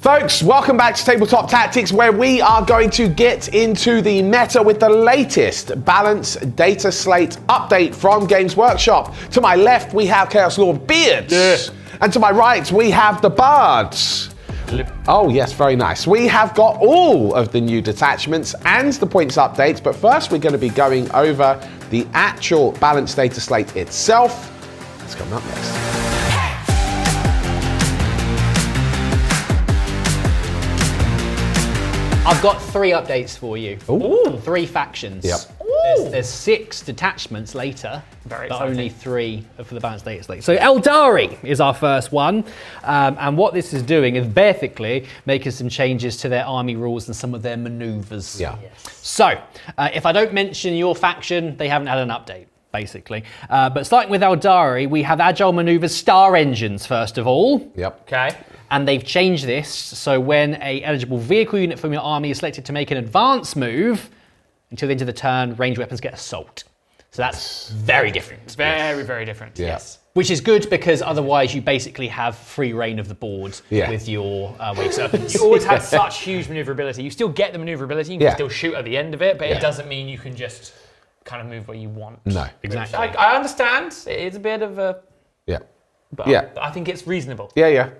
Folks, welcome back to Tabletop Tactics, where we are going to get into the meta with the latest Balance Dataslate update from Games Workshop. To my left, we have Chaos Lord Beards. Yeah. And to my right, we have the Bards. Oh yes, very nice. We have got all of the new detachments and the points updates, but first we're going to be going over the actual Balance Dataslate itself. That's coming up next. I've got 3 updates for you. Ooh. 3 factions. Yep. There's 6 detachments later, but only 3 for the Balance Dataslate. So Aeldari is our first one, and what this is doing is basically making some changes to their army rules and some of their maneuvers. Yeah. Yes. So if I don't mention your faction, they haven't had an update, basically. But starting with Aeldari, we have agile maneuvers, star engines first of all. Yep. Okay. And they've changed this, so when a eligible vehicle unit from your army is selected to make an advance move, until the end of the turn, ranged weapons get assault. So that's very different. It's very, very different. Yeah. Yes. Which is good because otherwise you basically have free reign of the board with your wave serpents. You always have such huge maneuverability. You still get the maneuverability, you can still shoot at the end of it, but it doesn't mean you can just kind of move where you want. No. Exactly. I understand, it's a bit of a... Yeah. But I think it's reasonable. Yeah.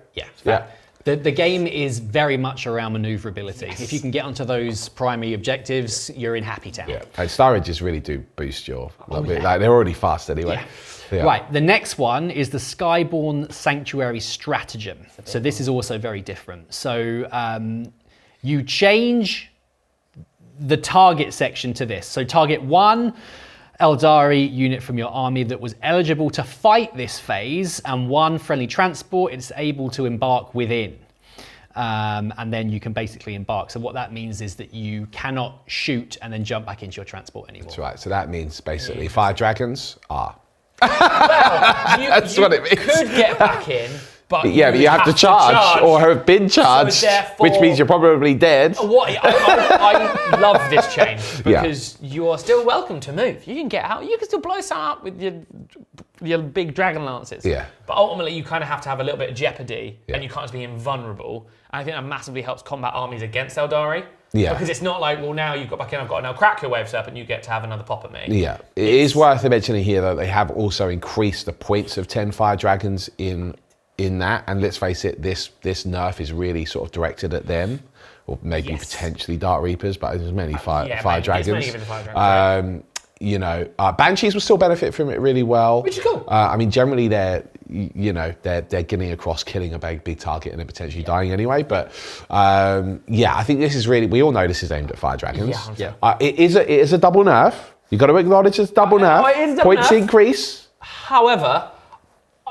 The game is very much around maneuverability. If you can get onto those primary objectives, you're in happy town. Yeah. And star engines really do boost your... like they're already fast anyway. Yeah. Right, the next one is the Skyborn Sanctuary Stratagem. So this is also very different. So you change the target section to this. So target 1, Aeldari unit from your army that was eligible to fight this phase, and 1 friendly transport it's able to embark within. And then you can basically embark. So what that means is that you cannot shoot and then jump back into your transport anymore. That's right. So that means basically fire dragons are. Well, That's what it means. Could get back in, but but you have to charge or have been charged, so which means you're probably dead. I love this change because you are still welcome to move. You can get out. You can still blow some up with your big dragon lances. Yeah. But ultimately, you kind of have to have a little bit of jeopardy, and you can't just be invulnerable. And I think that massively helps combat armies against Aeldari. Yeah. Because it's not like, well, now you've got back in, I've got to now crack your wave serpent, you get to have another pop at me. Yeah. It is worth mentioning here that they have also increased the points of 10 fire dragons in that. And let's face it, this nerf is really sort of directed at them, or maybe potentially Dark Reapers, but there's many fire dragons. Banshees will still benefit from it really well. Which is cool. I mean, generally they're getting across, killing a big target and then potentially dying anyway. But I think this is really, we all know this is aimed at fire dragons. It is a double nerf. You've got to acknowledge it's double nerf. It is double Points nerf. Increase. However,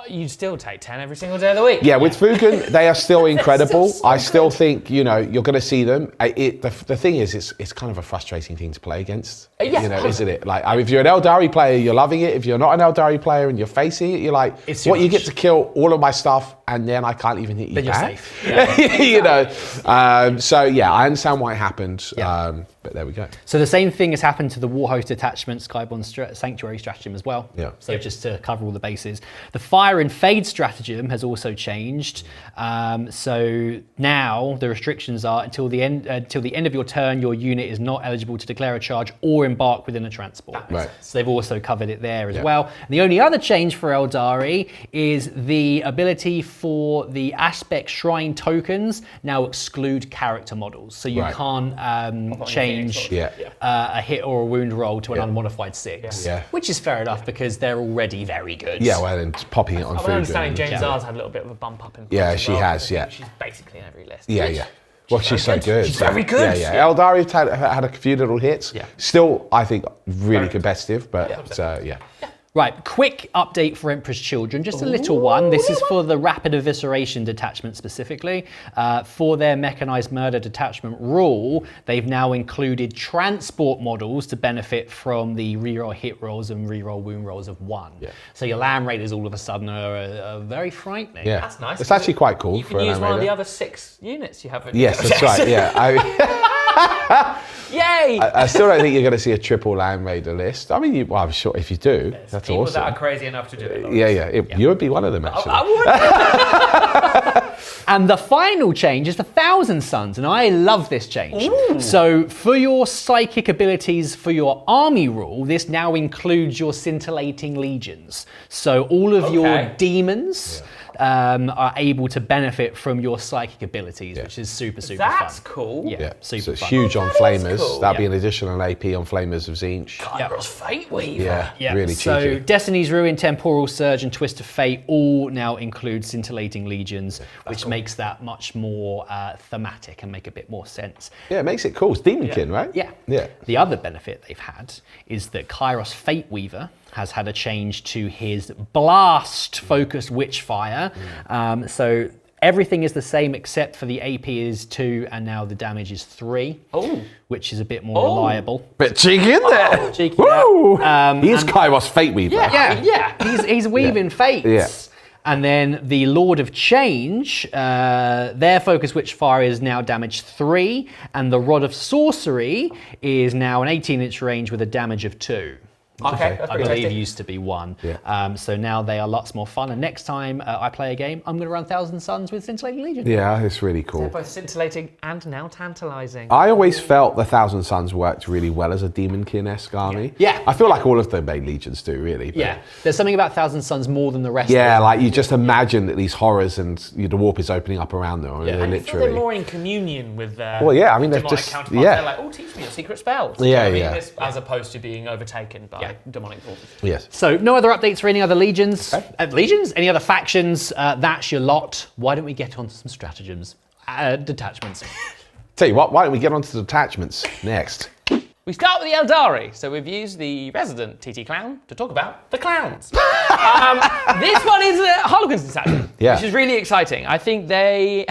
you'd still take 10 every single day of the week. Yeah, with Fugen, they are still incredible. I still think, you're going to see them. The thing is, it's kind of a frustrating thing to play against. Isn't it? Like, if you're an Aeldari player, you're loving it. If you're not an Aeldari player and you're facing it, you're like, you get to kill all of my stuff and then I can't even hit you back. You're safe. I understand why it happened. But there we go. So the same thing has happened to the Warhost Detachment Skyborn Sanctuary Stratagem as well. Yeah. So just to cover all the bases. The Fire and Fade Stratagem has also changed. So now the restrictions are until the end of your turn, your unit is not eligible to declare a charge or embark within a transport. Right. So they've also covered it there as well. And the only other change for Aeldari is the ability for the Aspect Shrine tokens now exclude character models. So you can't change a hit or a wound roll to an unmodified 6, which is fair enough because they're already very good. Yeah, well, then popping it on food. I'm understanding James R's had a little bit of a bump up in Yeah, she has, She's basically in every list. Yeah. Well, she's so good. She's very good. Yeah. Aeldari had a few little hits. Yeah. Still, I think, really competitive, but Right, quick update for Emperor's Children, just a little one. This is for the Rapid Evisceration Detachment specifically. For their Mechanized Murder Detachment rule, they've now included transport models to benefit from the reroll hit rolls and reroll wound rolls of 1. Yeah. So your Land Raiders all of a sudden are very frightening. Yeah. That's nice. It's actually quite cool. You can use one of the other 6 units you have. Yes, that's right, yeah. Yay! I still don't think you're going to see a triple Land Raider list. I mean, I'm sure if you do, that's People awesome. that are crazy enough to do it. Yeah. You would be one of them, actually. I would. And the final change is the Thousand Suns, and I love this change. Ooh. So for your psychic abilities for your army rule, this now includes your scintillating legions. So all of your demons are able to benefit from from your psychic abilities, which is super fun. That's cool. Yeah, super so it's fun. huge on Flamers. Cool. That'd be an additional AP on Flamers of Tzeentch. Kairos Fate Weaver. Yeah, really So cheeky. Destiny's Ruin, Temporal Surge, and Twist of Fate all now include scintillating legions, which makes that much more thematic and make a bit more sense. Yeah, it makes it cool. It's Demonkin, right? Yeah. Yeah. The other benefit they've had is that Kairos Fate Weaver has had a change to his blast-focused Witchfire. So everything is the same except for the AP is 2 and now the damage is 3, which is a bit more reliable. Bit cheeky, isn't it? Cheeky, Woo! He is Kairos Fate Weaver. He's weaving fates. Yeah. And then the Lord of Change, their focus Witchfire is now damage 3, and the Rod of Sorcery is now an 18-inch range with a damage of 2. Okay, that's I pretty believe tasty. used to be 1. Yeah. So now they are lots more fun. And next time I play a game, I'm going to run Thousand Suns with Scintillating Legion. Yeah, it's really cool. They're both scintillating and now tantalising. I always felt the Thousand Suns worked really well as a Demonkin-esque army. Yeah. I feel like all of the main legions do, really. But Yeah, there's something about Thousand Suns more than the rest. yeah, of them. like you just imagine that these horrors and the warp is opening up around them. Yeah. And And they're I feel they're literally. more in communion with their Well, yeah, I mean, they're demonic just- counterparts. yeah. They're like, oh, teach me your secret spells. Yeah, You know what I mean? yeah. As opposed to being overtaken by demonic forces. Yes. So no other updates for any other legions? Legions? Any other factions? That's your lot. Why don't we get on to some stratagems? Detachments. Tell you what, why don't we get on to the detachments next? We start with the Aeldari. So we've used the resident TT Clown to talk about the clowns. This one is a Harlequin's detachment, which is really exciting. I think they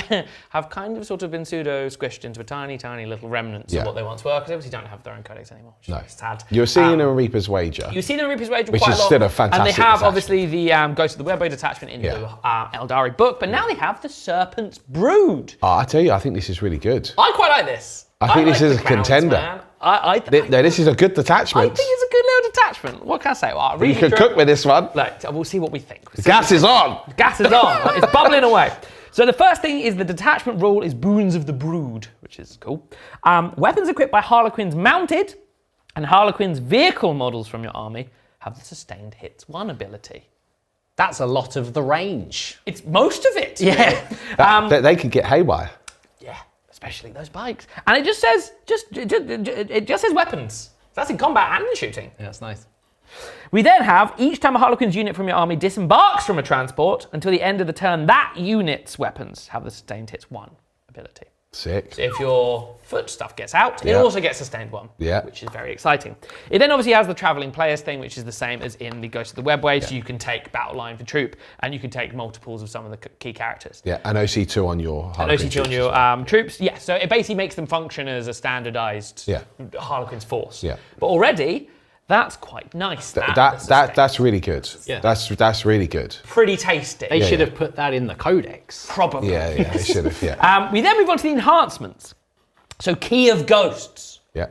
have kind of sort of been pseudo-squished into a tiny, tiny little remnants of what they once were, because they obviously don't have their own codex anymore, which is sad. You're seeing a Reaper's Wager. You've seen a Reaper's Wager Which quite is a lot. still a fantastic And they have, detachment. obviously, the Ghost of the Webway detachment in the Aeldari book, but now they have the Serpent's Brood. Oh, I tell you, I think this is really good. I quite like this. I think this like is the a clowns, contender. man. I No, this is a good think detachment. it's a good little detachment. What can I say? Well, I really You could enjoy- cook with this one. Look, we'll see what we think. The gas is on. Gas is on. It's bubbling away. So the first thing is the detachment rule is Boons of the Brood, which is cool. Weapons equipped by Harlequins mounted and Harlequins vehicle models from your army have the sustained hits 1 ability. That's a lot of the range. It's most of it. Yeah. They could get haywire. Yeah, especially those bikes. And it just says it just says weapons. That's in combat and in shooting. Yeah, that's nice. We then have each time a Harlequin's unit from your army disembarks from a transport until the end of the turn, that unit's weapons have the sustained hits 1 ability. Sick. So if your foot stuff gets out, it Yeah. also gets sustained 1, which is very exciting. It then obviously has the travelling players thing, which is the same as in the Ghost of the Webway, so you can take battle line for troop, and you can take multiples of some of the key characters. Yeah, and OC2 on your And Harlequin OC2 on troops your as well. troops, yeah. So it basically makes them function as a standardised Harlequin's force. Yeah. But already, that's quite nice. That's really good. Yeah. That's really good. pretty tasty. They should have put that in the codex. Probably. Yeah, they should have. Yeah. We then move on to the enhancements. So Key of Ghosts. Yeah.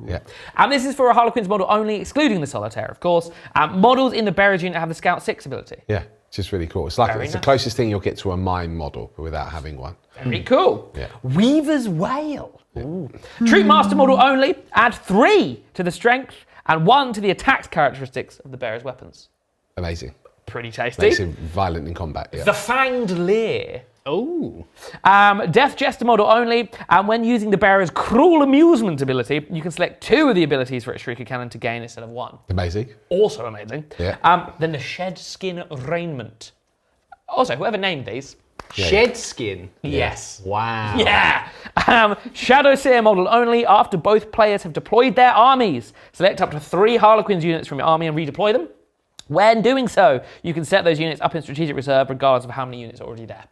Yeah. And this is for a Harlequin's model only, excluding the Solitaire, of course. Models in the Bearers unit have the Scout 6 ability. Yeah. Just really cool. It's like Very it's the nice. closest thing you'll get to a mine model without having one. Very cool. Yeah. Weaver's Wail. Ooh. Troop Master model only, add 3 to the strength and 1 to the attack characteristics of the Bearer's weapons. Amazing. Pretty tasty. Makes him violent in combat. Yeah. The Fanged Leer. Oh. Death Jester model only, and when using the Bearer's Cruel Amusement ability, you can select 2 of the abilities for its Shrieker Cannon to gain instead of 1. Amazing. Also amazing. Yeah. Then the Shed Skin Raiment. Also, whoever named these. Shed Skin. Yes. Wow. Yeah. Shadow Seer model only, after both players have deployed their armies. Select up to 3 Harlequins units from your army and redeploy them. When doing so, you can set those units up in strategic reserve regardless of how many units are already there.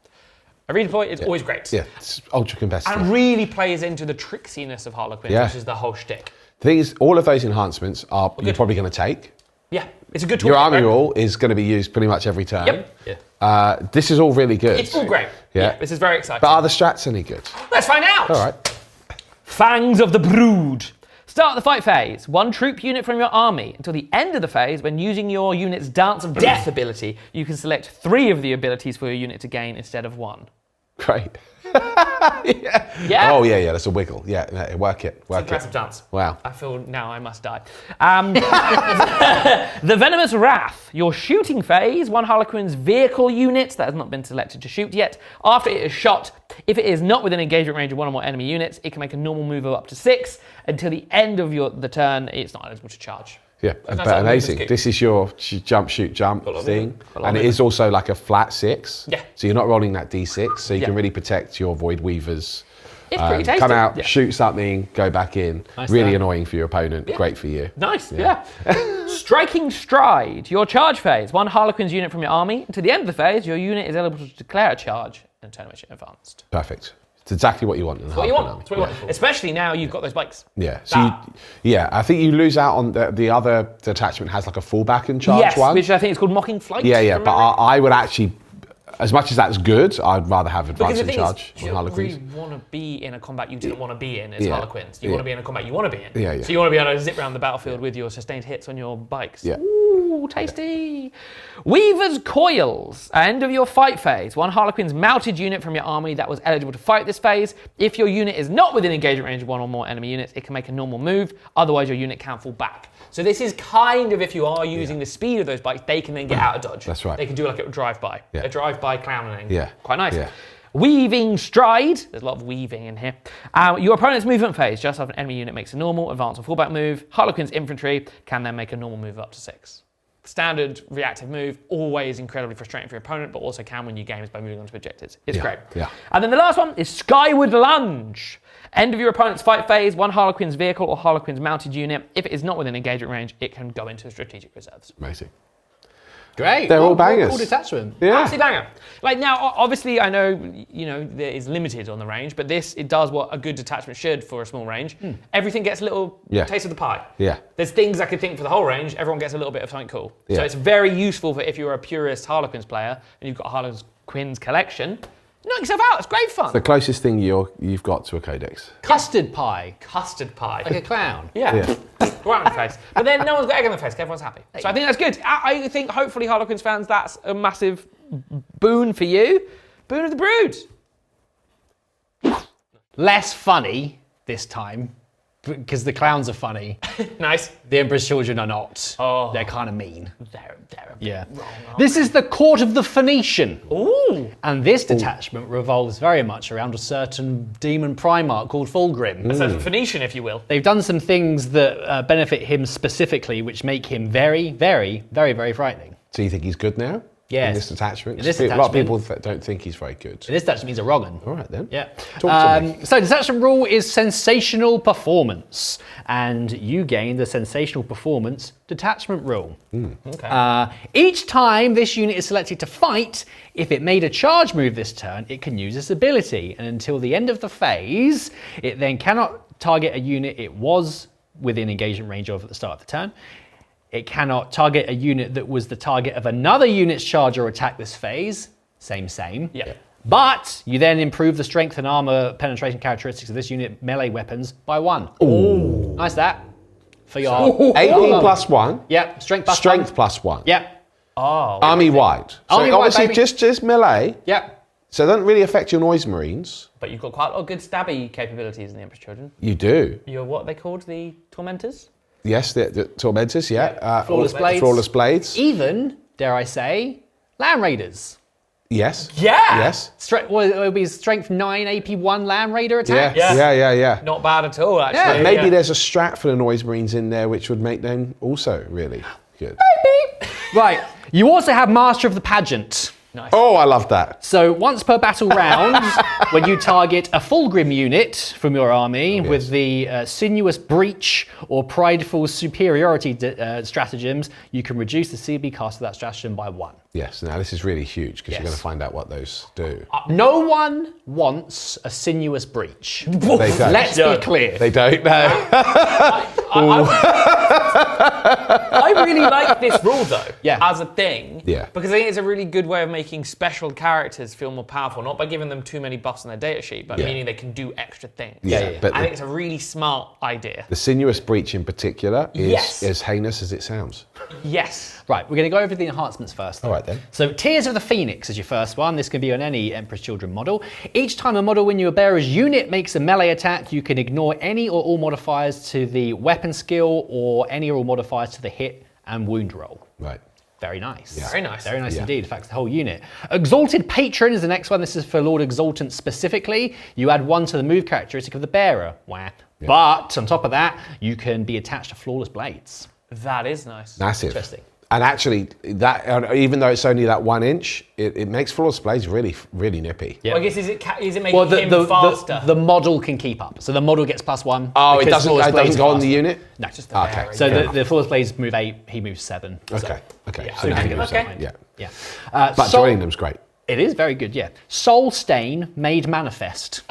A redeploy is always great. Yeah. It's ultra competitive. And really plays into the tricksiness of Harlequins, which is the whole shtick. The thing is, all of those enhancements are you're probably going to take. Yeah, it's a good tool. Your army rule is going to be used pretty much every turn. Yep. Yeah. This is all really good. It's all great. Yeah. This is very exciting. But are the strats any good? Let's find out. All right. Fangs of the Brood. Start the fight phase. 1 troop unit from your army. Until the end of the phase, when using your unit's Dance of Death ability, you can select 3 of the abilities for your unit to gain instead of 1. Great. Yeah. Oh, yeah, that's a wiggle. Yeah, work it. Impressive dance. Wow. I feel now I must die. The Venomous Wrath. Your shooting phase. 1 Harlequin's vehicle unit that has not been selected to shoot yet. After it is shot, if it is not within engagement range of 1 or more enemy units, it can make a normal move of up to 6. Until the end of the turn, it's not eligible to charge. Yeah, but amazing. This is your jump, shoot, jump thing. And it is also like a flat 6. Yeah. So you're not rolling that D6, so you can really protect your Void Weavers. It's pretty tasty. Come out, shoot something, go back in. Nice really there. annoying for your opponent, great for you. Nice, yeah. Striking Stride. Your charge phase. 1 Harlequin's unit from your army. Until the end of the phase, your unit is eligible to declare a charge in a turn which it advanced. Perfect. It's exactly what you want. It's what you want. It's what you want. Especially now you've got those bikes. Yeah. So I think you lose out on the other detachment has like a fallback and charge one. Which I think is called Mocking Flight. Yeah. But I would actually, as much as that's good, I'd rather have advance and charge on you don't Harlequins. really want to be in a combat you didn't want to be in as Harlequins. You want to be in a combat you want to be in. Yeah. So you want to be able to zip around the battlefield with your sustained hits on your bikes. Yeah. Ooh, tasty. Weaver's Coils. End of your fight phase. 1 Harlequin's mounted unit from your army that was eligible to fight this phase. If your unit is not within engagement range of 1 or more enemy units, it can make a normal move. Otherwise, your unit can fall back. So this is kind of, if you are using the speed of those bikes, they can then get out of dodge. That's right. They can do like a drive-by. Yeah. A drive-by clowning. Yeah. Quite nice. Yeah. Weaving Stride. There's a lot of weaving in here. Your opponent's movement phase. Just after an enemy unit makes a normal, advance, or fallback move, Harlequin's infantry can then make a normal move up to 6. Standard reactive move, always incredibly frustrating for your opponent, but also can win you games by moving on to objectives. It's great. Yeah. And then the last one is Skyward Lunge. End of your opponent's fight phase, 1 Harlequin's vehicle or Harlequin's mounted unit. If it is not within engagement range, it can go into strategic reserves. Amazing. Great. They're all bangers. Cool detachment. Yeah. Absolutely banger. Like now, obviously, I know there is limited on the range, but it does what a good detachment should for a small range. Everything gets a little taste of the pie. Yeah. There's things I could think for the whole range. Everyone gets a little bit of something cool. Yeah. So it's very useful for if you're a purist Harlequins player and you've got a Harlequins collection. Knock yourself out. It's great fun. The closest thing you've got to a codex. Custard pie. Custard pie. Like a clown. Yeah. Right on the face. But then no one's got egg on the face. Everyone's happy. So I think that's good. I think hopefully Harlequins fans, that's a massive boon for you. Boon of the Brood. Less funny this time, because the clowns are funny. Nice. The Emperor's Children are not. Oh. They're kind of mean. They're a bit Yeah. wrong, aren't This is the Court of the Phoenician. Ooh. And this detachment revolves very much around a certain demon primarch called Fulgrim. So Phoenician, if you will. They've done some things that benefit him specifically, which make him very, very, very, very frightening. So you think he's good now? Yes. In this detachment? In this A lot of detachment. people don't think he's very good. This detachment means a wrong 'un. All right then. Yeah. Talk to me. So detachment rule is sensational performance, and you gain the sensational performance detachment rule. Okay. Each time this unit is selected to fight, if it made a charge move this turn, it can use this ability, and until the end of the phase, it then cannot target a unit it was within engagement range of at the start of the turn. It cannot target a unit that was the target of another unit's charge or attack this phase. Same. Yeah. But you then improve the strength and armor penetration characteristics of this unit melee weapons by 1. Ooh. Nice that. For your AP plus 1. Yep, strength plus Strength 1. plus 1. Yep. Oh. Army wide. So Army-wide, obviously baby. just melee. Yep. So it doesn't really affect your noise marines. But you've got quite a lot of good stabby capabilities in the Emperor's Children. You do. You're what they called the Tormentors? Yes, the tormentors, yeah. Flawless blades. Flawless blades. Even, dare I say, Land Raiders. Yes. Yeah. Yes. It would be strength 9 AP1 Land Raider attack. Yeah. Not bad at all, actually. Yeah. Maybe there's a strat for the noise marines in there which would make them also really good. Right. You also have Master of the Pageant. Nice. Oh, I love that. So once per battle round, when you target a Fulgrim unit from your army with the Sinuous Breach or Prideful Superiority stratagems, you can reduce the CB cost of that stratagem by 1. Yes, now this is really huge because you're Yes. going to find out what those do. No one wants a Sinuous Breach. They don't. Let's be clear. They don't, no. I I really like this rule though, as a thing. Yeah. Because I think it's a really good way of making special characters feel more powerful, not by giving them too many buffs on their data sheet, but meaning they can do extra things. But I think it's a really smart idea. The sinuous breach in particular is as heinous as it sounds. Yes. Right, we're going to go over the enhancements first. All right then. So Tears of the Phoenix is your first one. This can be on any Emperor's Children model. Each time a model in your bearer's unit makes a melee attack, you can ignore any or all modifiers to the weapon skill or any or all modifiers to the hit and wound roll. Right. Very nice. Very nice. Very nice indeed. In fact, the whole unit. Exalted Patron is the next one. This is for Lord Exaltant specifically. You add 1 to the move characteristic of the bearer. Wah. But on top of that, you can be attached to Flawless Blades. That is nice. Massive. Interesting. And actually, that even though it's only that 1 inch, it makes Flawless Blades really, really nippy. Yeah. Well, I guess is it making him faster? The model can keep up. So the model gets +1. Oh, it because doesn't Flawless go on Blades the are unit? No. Just the bearer. So the Flawless Blades move 8, he moves 7. Okay. Yeah, So now he moves okay. up. Yeah. Yeah. But joining them's great. It is very good, yeah. Soul Stain made manifest.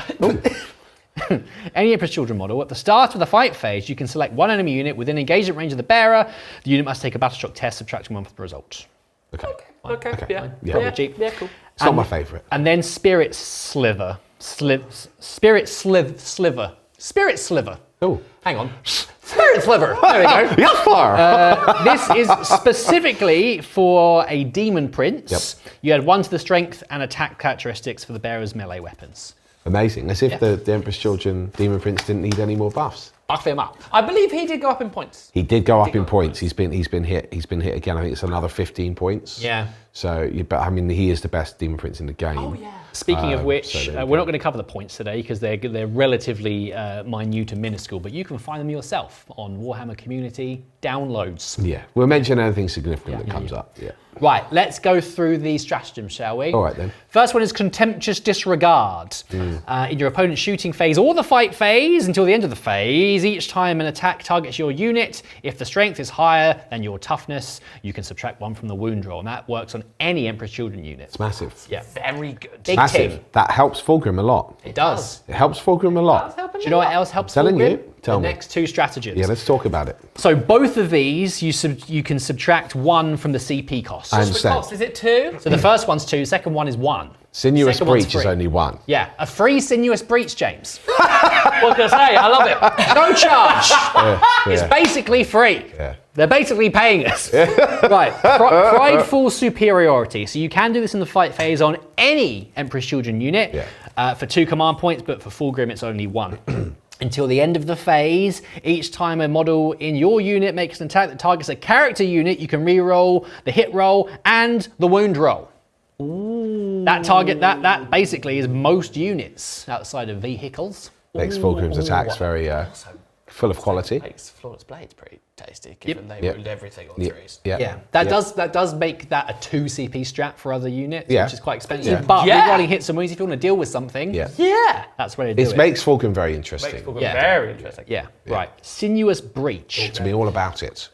Any Emperor's Children model, at the start of the fight phase, you can select 1 enemy unit within engagement range of the bearer. The unit must take a battle shock test, subtracting 1 from the result. Okay. Okay. Yeah. Yeah. Cheap. Yeah. Cool. It's not my favourite. And then Spirit Sliver. Spirit Sliver. Oh. Hang on. Spirit Sliver. There we go. Yes, This is specifically for a Demon Prince. Yep. You add 1 to the strength and attack characteristics for the bearer's melee weapons. Amazing. As if the Emperor's Children Demon Prince didn't need any more buffs. Buff him up. I believe he did go up in points. He did go up in points. He's been hit. He's been hit again. I think it's another 15 points. Yeah. So, but I mean, he is the best Demon Prince in the game. Oh yeah. Speaking of which, so we're not going to cover the points today because they're relatively minute and minuscule, but you can find them yourself on Warhammer Community downloads. Yeah. We'll mention anything significant that comes up. Yeah. Right, let's go through the stratagems, shall we? All right then. First one is Contemptuous Disregard. In your opponent's shooting phase or the fight phase until the end of the phase, each time an attack targets your unit, if the strength is higher than your toughness, you can subtract 1 from the wound roll, and that works on any Emperor's Children unit. It's massive. Yeah. Very good. Big Massive. Tim. That helps Fulgrim a lot. It does. It helps Fulgrim a lot. Do you know what else helps telling Fulgrim? you. Tell the me. next 2 stratagems. Yeah, let's talk about it. So both of these, you can subtract 1 from the CP cost. I understand. Cost, is it 2? So the first one's 2, second one is 1. Sinuous Second one's Breach is free. only 1. Yeah, a free Sinuous Breach, James. What can I say? I love it. No charge. It's Yeah. basically free. Yeah. They're basically paying us. Right, Prideful Superiority. So you can do this in the fight phase on any Emperor's Children unit for 2 command points, but for Fulgrim it's only 1. Until the end of the phase, each time a model in your unit makes an attack that targets a character unit, you can re-roll the hit roll and the wound roll. Ooh. That basically is most units outside of vehicles. Makes Fulgrim's attacks very full of quality. Makes Flawless Blades pretty tasty, given they Yep. ruled everything on Yeah. 3s. Yeah, that does make that a 2 CP strat for other units, Yeah. which is quite expensive. Yeah. But Yeah. rerolling hits and wounds, if you want to deal with something, Yeah. Yeah. that's where to do It it. makes Fulgrim very interesting. Makes Fulgrim Yeah. very interesting. Yeah, right. Sinuous Breach. To be all about it.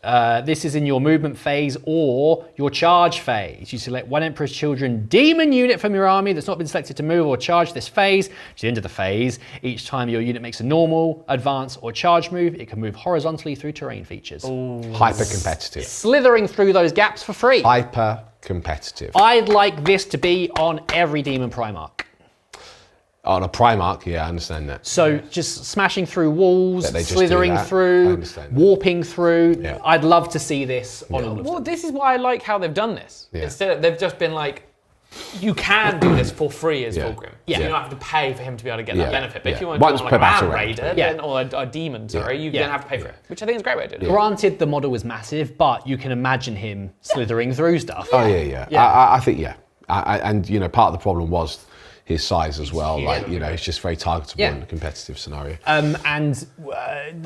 This is in your movement phase or your charge phase. You select 1 Emperor's Children demon unit from your army that's not been selected to move or charge this phase. To the end of the phase, each time your unit makes a normal, advance, or charge move, it can move horizontally through terrain features. Hyper competitive. Slithering through those gaps for free. Hyper competitive. I'd like this to be on every Demon Primarch. On a Primarch, yeah, I understand that. So just smashing through walls, That they just slithering do that. I through, understand. warping through. Yeah. I'd love to see this on all of them. Well, this is why I like how they've done this. Yeah. Instead of, they've just been like, you can do this for free as Yeah. Fulgrim. Yeah. You don't have to pay for him to be able to get Yeah. that benefit. But if Yeah. you want to Once do it per on like a battle Land round. Raider Yeah. then, or a demon, sorry, you Yeah. then have to pay for it, which I think is a great way of doing it. Granted, the model is massive, but you can imagine him slithering through stuff. Oh, yeah. I think, yeah. And, you know, part of the problem was his size as well. Like, you know, it's just very targetable in a competitive scenario.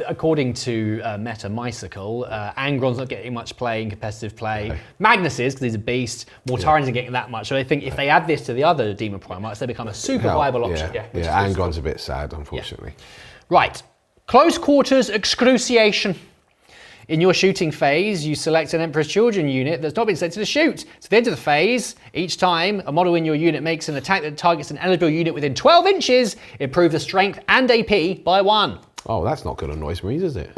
According to Meta Mycicle, Angron's not getting much play in competitive play. No. Magnus is, because he's a beast. Mortarians are getting that much. So I think if they add this to the other Demon Primarchs, they become a super viable option. Yeah, Angron's a bit sad, unfortunately. Right. Close Quarters Excruciation. In your shooting phase, you select an Emperor's Children unit that's not been selected to shoot. So at the end of the phase, each time a model in your unit makes an attack that targets an eligible unit within 12 inches, improve the strength and AP by 1. Oh, that's not good on Noise Marines, is it?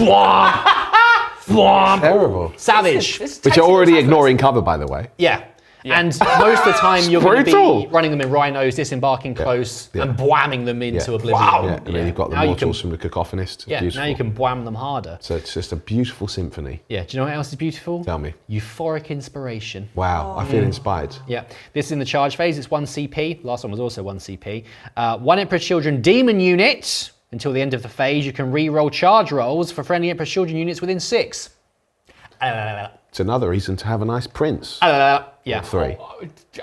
Terrible. Savage. Which are already ignoring cover, by the way. Yeah. And most of the time you're going to brutal. be running them in rhinos, disembarking close, and whamming them into oblivion. Yeah, and then you've got the Now mortals from the cacophonist. Yeah, Beautiful. now you can wham them harder. So it's just a beautiful symphony. Yeah, do you know what else is beautiful? Tell me. Euphoric inspiration. Wow, I feel inspired. Yeah, this is in the charge phase. It's 1 CP. Last one was also 1 CP. 1 Emperor's Children Demon unit. Until the end of the phase, you can re-roll charge rolls for friendly Emperor's Children units within 6. It's another reason to have a nice prince. Yeah. 3.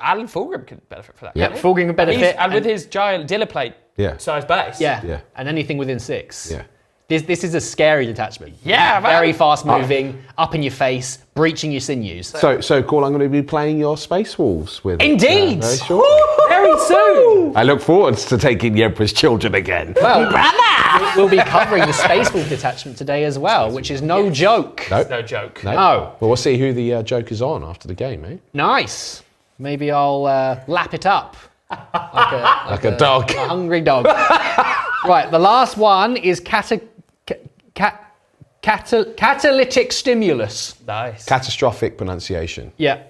Alan Fulgrim could benefit for that. Yeah, Fulgrim can benefit. And with his giant Dilla plate size base. Yeah. And anything within 6. Yeah. This is a scary detachment. Yeah, man. Very fast moving, up in your face, breaching your sinews. So cool, I'm going to be playing your Space Wolves with Indeed! very shortly. Very soon! I look forward to taking the Emperor's Children again. Well, we'll be covering the Space Wolf detachment today as well, which is no joke. It's no joke. No. Well, we'll see who the joke is on after the game, eh? Nice. Maybe I'll lap it up. Like a dog. A hungry dog. Right, the last one is catalytic stimulus. Nice. Catastrophic pronunciation. Yeah.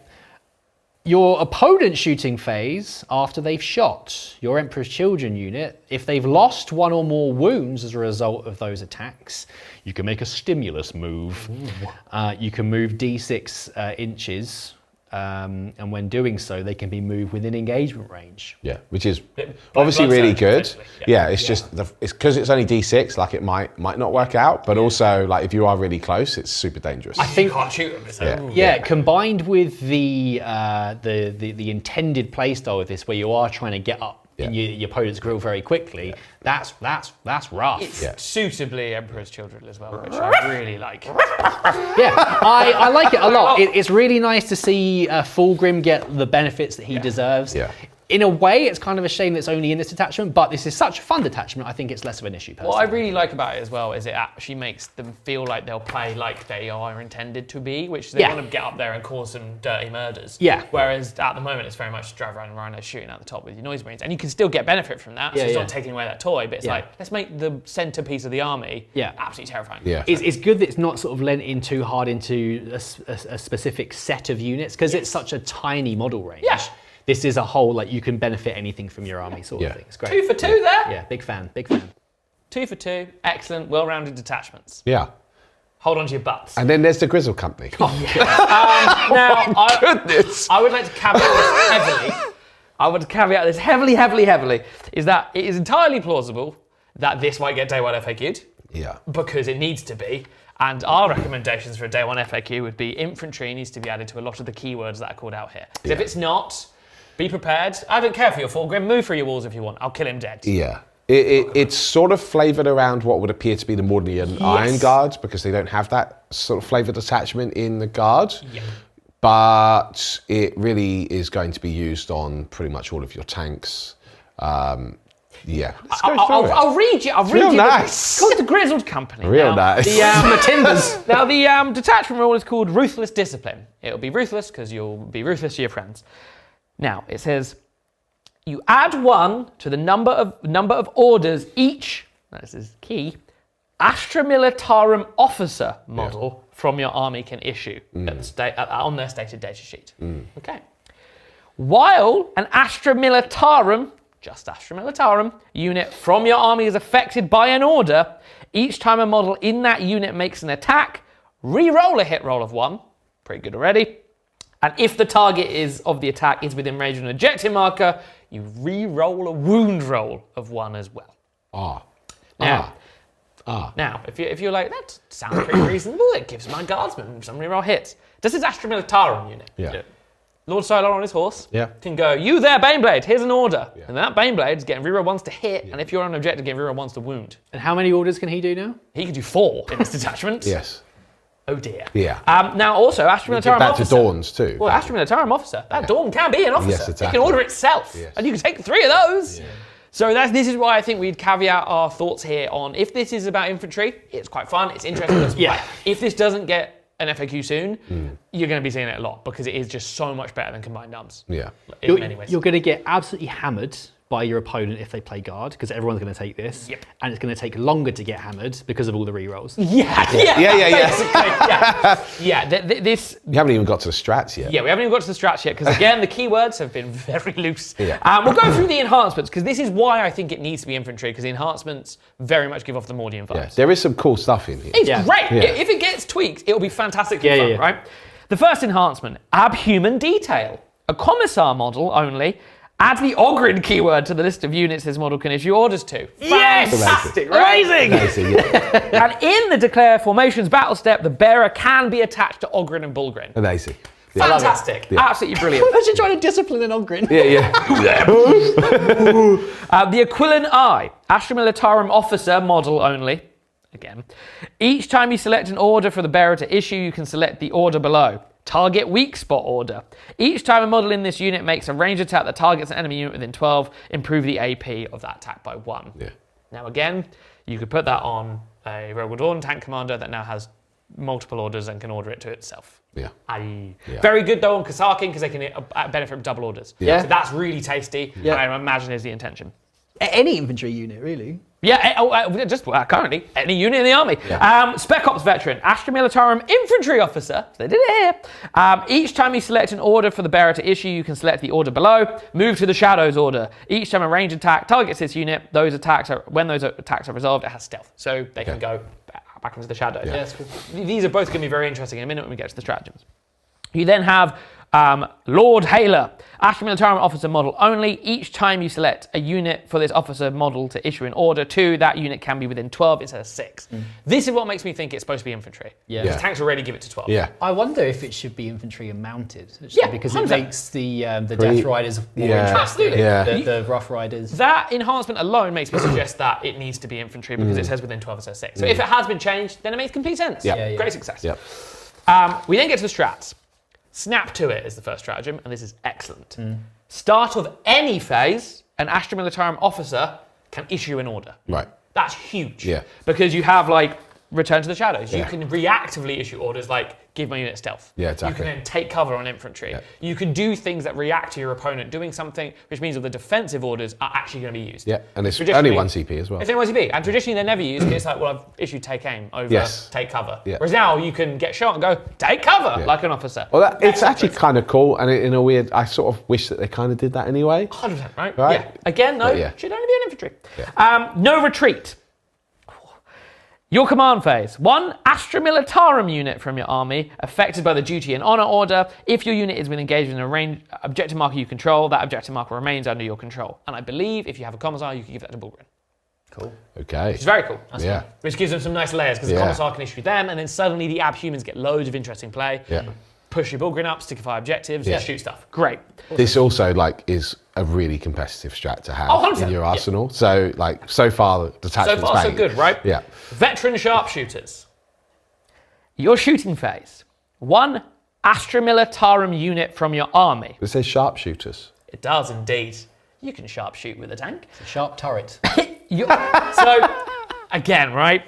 Your opponent's shooting phase after they've shot your Emperor's Children unit, if they've lost 1 or more wounds as a result of those attacks, you can make a stimulus move. You can move D6 inches, and when doing so, they can be moved within engagement range. Yeah, which is obviously really good. Yeah, it's just it's because it's only D6. Like it might not work out, but also like if you are really close, it's super dangerous. I think you can't shoot them. Yeah, combined with the intended playstyle of this, where you are trying to get up in your opponent's grill very quickly, that's rough. It's suitably Emperor's Children as well, which I really like. Yeah, I like it a lot. It's really nice to see Fulgrim get the benefits that he deserves. Yeah. In a way, it's kind of a shame that it's only in this detachment, but this is such a fun detachment, I think it's less of an issue, personally. What I really like about it as well is it actually makes them feel like they'll play like they are intended to be, which they want to get up there and cause some dirty murders. Yeah. Whereas at the moment, it's very much drive around and rhinos shooting at the top with your noise marines. And you can still get benefit from that, so it's not taking away that toy, but it's like, let's make the centerpiece of the army absolutely terrifying. Yeah. It's good that it's not sort of lent in too hard into a specific set of units, because it's such a tiny model range. Yeah. This is a whole, like, you can benefit anything from your army sort of thing. It's great. 2 for 2 there. Yeah, big fan. 2 for 2, excellent, well-rounded detachments. Yeah. Hold on to your butts. And then there's the Grizzle Company. Now, I would like to caveat this heavily. I would caveat this heavily, is that it is entirely plausible that this might get day 1 FAQ'd. Yeah. Because it needs to be. And our recommendations for a day 1 FAQ would be infantry needs to be added to a lot of the keywords that are called out here. If it's not, be prepared. I don't care for your Fulgrim. Move through your walls if you want. I'll kill him dead. Yeah. It's sort of flavoured around what would appear to be the Mordian Iron Guards, because they don't have that sort of flavoured attachment in the Guard. Yeah. But it really is going to be used on pretty much all of your tanks. Yeah. Let's go through it. I'll read you. Real nice. Call it the Grizzled Company. Real nice. The Timbers. Now, the detachment rule is called Ruthless Discipline. It'll be ruthless because you'll be ruthless to your friends. Now, it says, you add 1 to the number of orders each, this is key, Astra Militarum officer model from your army can issue on their stated data sheet. Okay. While an Astra Militarum, just Astra Militarum, unit from your army is affected by an order, each time a model in that unit makes an attack, re-roll a hit roll of 1, pretty good already, and if the target of the attack is within range of an objective marker, you re-roll a wound roll of 1 as well. Now, if you're like, that sounds pretty reasonable, it gives my guardsmen some re-roll hits. This is Astra Militarum unit. Yeah. Lord Sylar on his horse can go, you there, Baneblade, here's an order. Yeah. And that Baneblade is getting re-roll 1s to hit, and if you're on an objective, getting re-roll 1s to wound. And how many orders can he do now? He can do 4 in this detachment. Yes. Oh dear. Yeah. Now also, Astra Militarum Give that officer. to Dawns too. Well, Astra Militarum officer. That Dawn can be an officer. Yes, It exactly. can order itself. Yes. And you can take 3 of those. Yeah. So this is why I think we'd caveat our thoughts here on, if this is about infantry, it's quite fun, it's interesting. If this doesn't get an FAQ soon, you're going to be seeing it a lot, because it is just so much better than combined arms. Yeah. In many ways. You're going to get absolutely hammered by your opponent if they play guard, because everyone's going to take this, Yep. and it's going to take longer to get hammered because of all the rerolls. Yeah. This. You haven't even got to the strats yet. Yeah, we haven't even got to the strats yet, because again, the keywords have been very loose. Yeah. We'll go through the enhancements, because this is why I think it needs to be infantry, because the enhancements very much give off the Mordian vibes. Yeah, there is some cool stuff in here. It's great. Yeah. If it gets tweaked, it'll be fantastic fun, right? The first enhancement, Abhuman Detail. A commissar model only. Add the Ogrin keyword to the list of units this model can issue orders to. Yes! Fantastic, right? Amazing! And in the Declare Formations battle step, the bearer can be attached to Ogrin and Bulgrin. Amazing. Fantastic. Absolutely brilliant. Imagine trying to discipline an Ogrin. The Aquilin Eye, Astra Militarum officer model only. Again. Each time you select an order for the bearer to issue, you can select the order below. Target weak spot order. Each time a model in this unit makes a ranged attack that targets an enemy unit within 12, improve the AP of that attack by 1. Yeah. Now again, you could put that on a Rogue Dawn tank commander that now has multiple orders and can order it to itself. Yeah. Very good though on Kasakin, because they can benefit from double orders. Yeah. So that's really tasty, and I imagine is the intention. Any infantry unit, really. Yeah, just currently, any unit in the army. Yeah. Spec Ops Veteran, Astra Militarum Infantry Officer. So they did it here. Each time you select an order for the bearer to issue, you can select the order below. Move to the Shadows order. Each time a ranged attack targets this unit, when those attacks are resolved, it has stealth. So they can go back into the Shadows. Yeah. That's cool. These are both going to be very interesting in a minute when we get to the stratagems. You then have Lord Hailer, Astra Militarum officer model only. Each time you select a unit for this officer model to issue an order to, that unit can be within 12 instead of 6. This is what makes me think it's supposed to be infantry. Yeah. Because tanks already give it to 12. Yeah. I wonder if it should be infantry and mounted. Because 100%. it makes the Death Riders more interesting. Absolutely. Yeah. The Rough Riders. That enhancement alone makes me suggest that it needs to be infantry, because it says within 12 instead of 6. So if it has been changed, then it makes complete sense. Yeah. Great success. Yep. We then get to the strats. Snap to it is the first stratagem, and this is excellent. Start of any phase, an Astra Militarum officer can issue an order. Right. That's huge. Yeah. Because you have Return to the Shadows. Yeah. You can reactively issue orders like give my unit stealth. Yeah, exactly. You can then take cover on infantry. Yeah. You can do things that react to your opponent doing something, which means that the defensive orders are actually going to be used. Yeah, and it's Traditionally- only 1 CP as well. It's only 1 CP, and traditionally they're never used. It's like, well, I've issued take aim over take cover. Yeah. Whereas now you can get shot and go take cover like an officer. Well, it's actually kind of cool, and in a weird, I sort of wish that they kind of did that anyway. 100%, right? Right. Yeah. Again, no, Yeah. should only be an infantry. Yeah. No retreat. Your command phase. 1 Astra Militarum unit from your army affected by the duty and honor order. If your unit is engaged in a range objective marker you control, that objective marker remains under your control. And I believe if you have a commissar, you can give that to Bulgrin. Cool. Okay. Which is very cool. Yeah. Which gives them some nice layers, because the commissar can issue them, and then suddenly the abhumans get loads of interesting play. Yeah. Push your Bulgrin up, stickify objectives, Yeah. shoot stuff. Great. This also is a really competitive strat to have 100%. in your arsenal. So so far the detachment's So far, so banging. good, right? Yeah. Veteran sharpshooters. Your shooting phase. 1 Astra Militarum unit from your army. It says sharpshooters. It does indeed. You can sharpshoot with a tank. It's a sharp turret. So, again, right?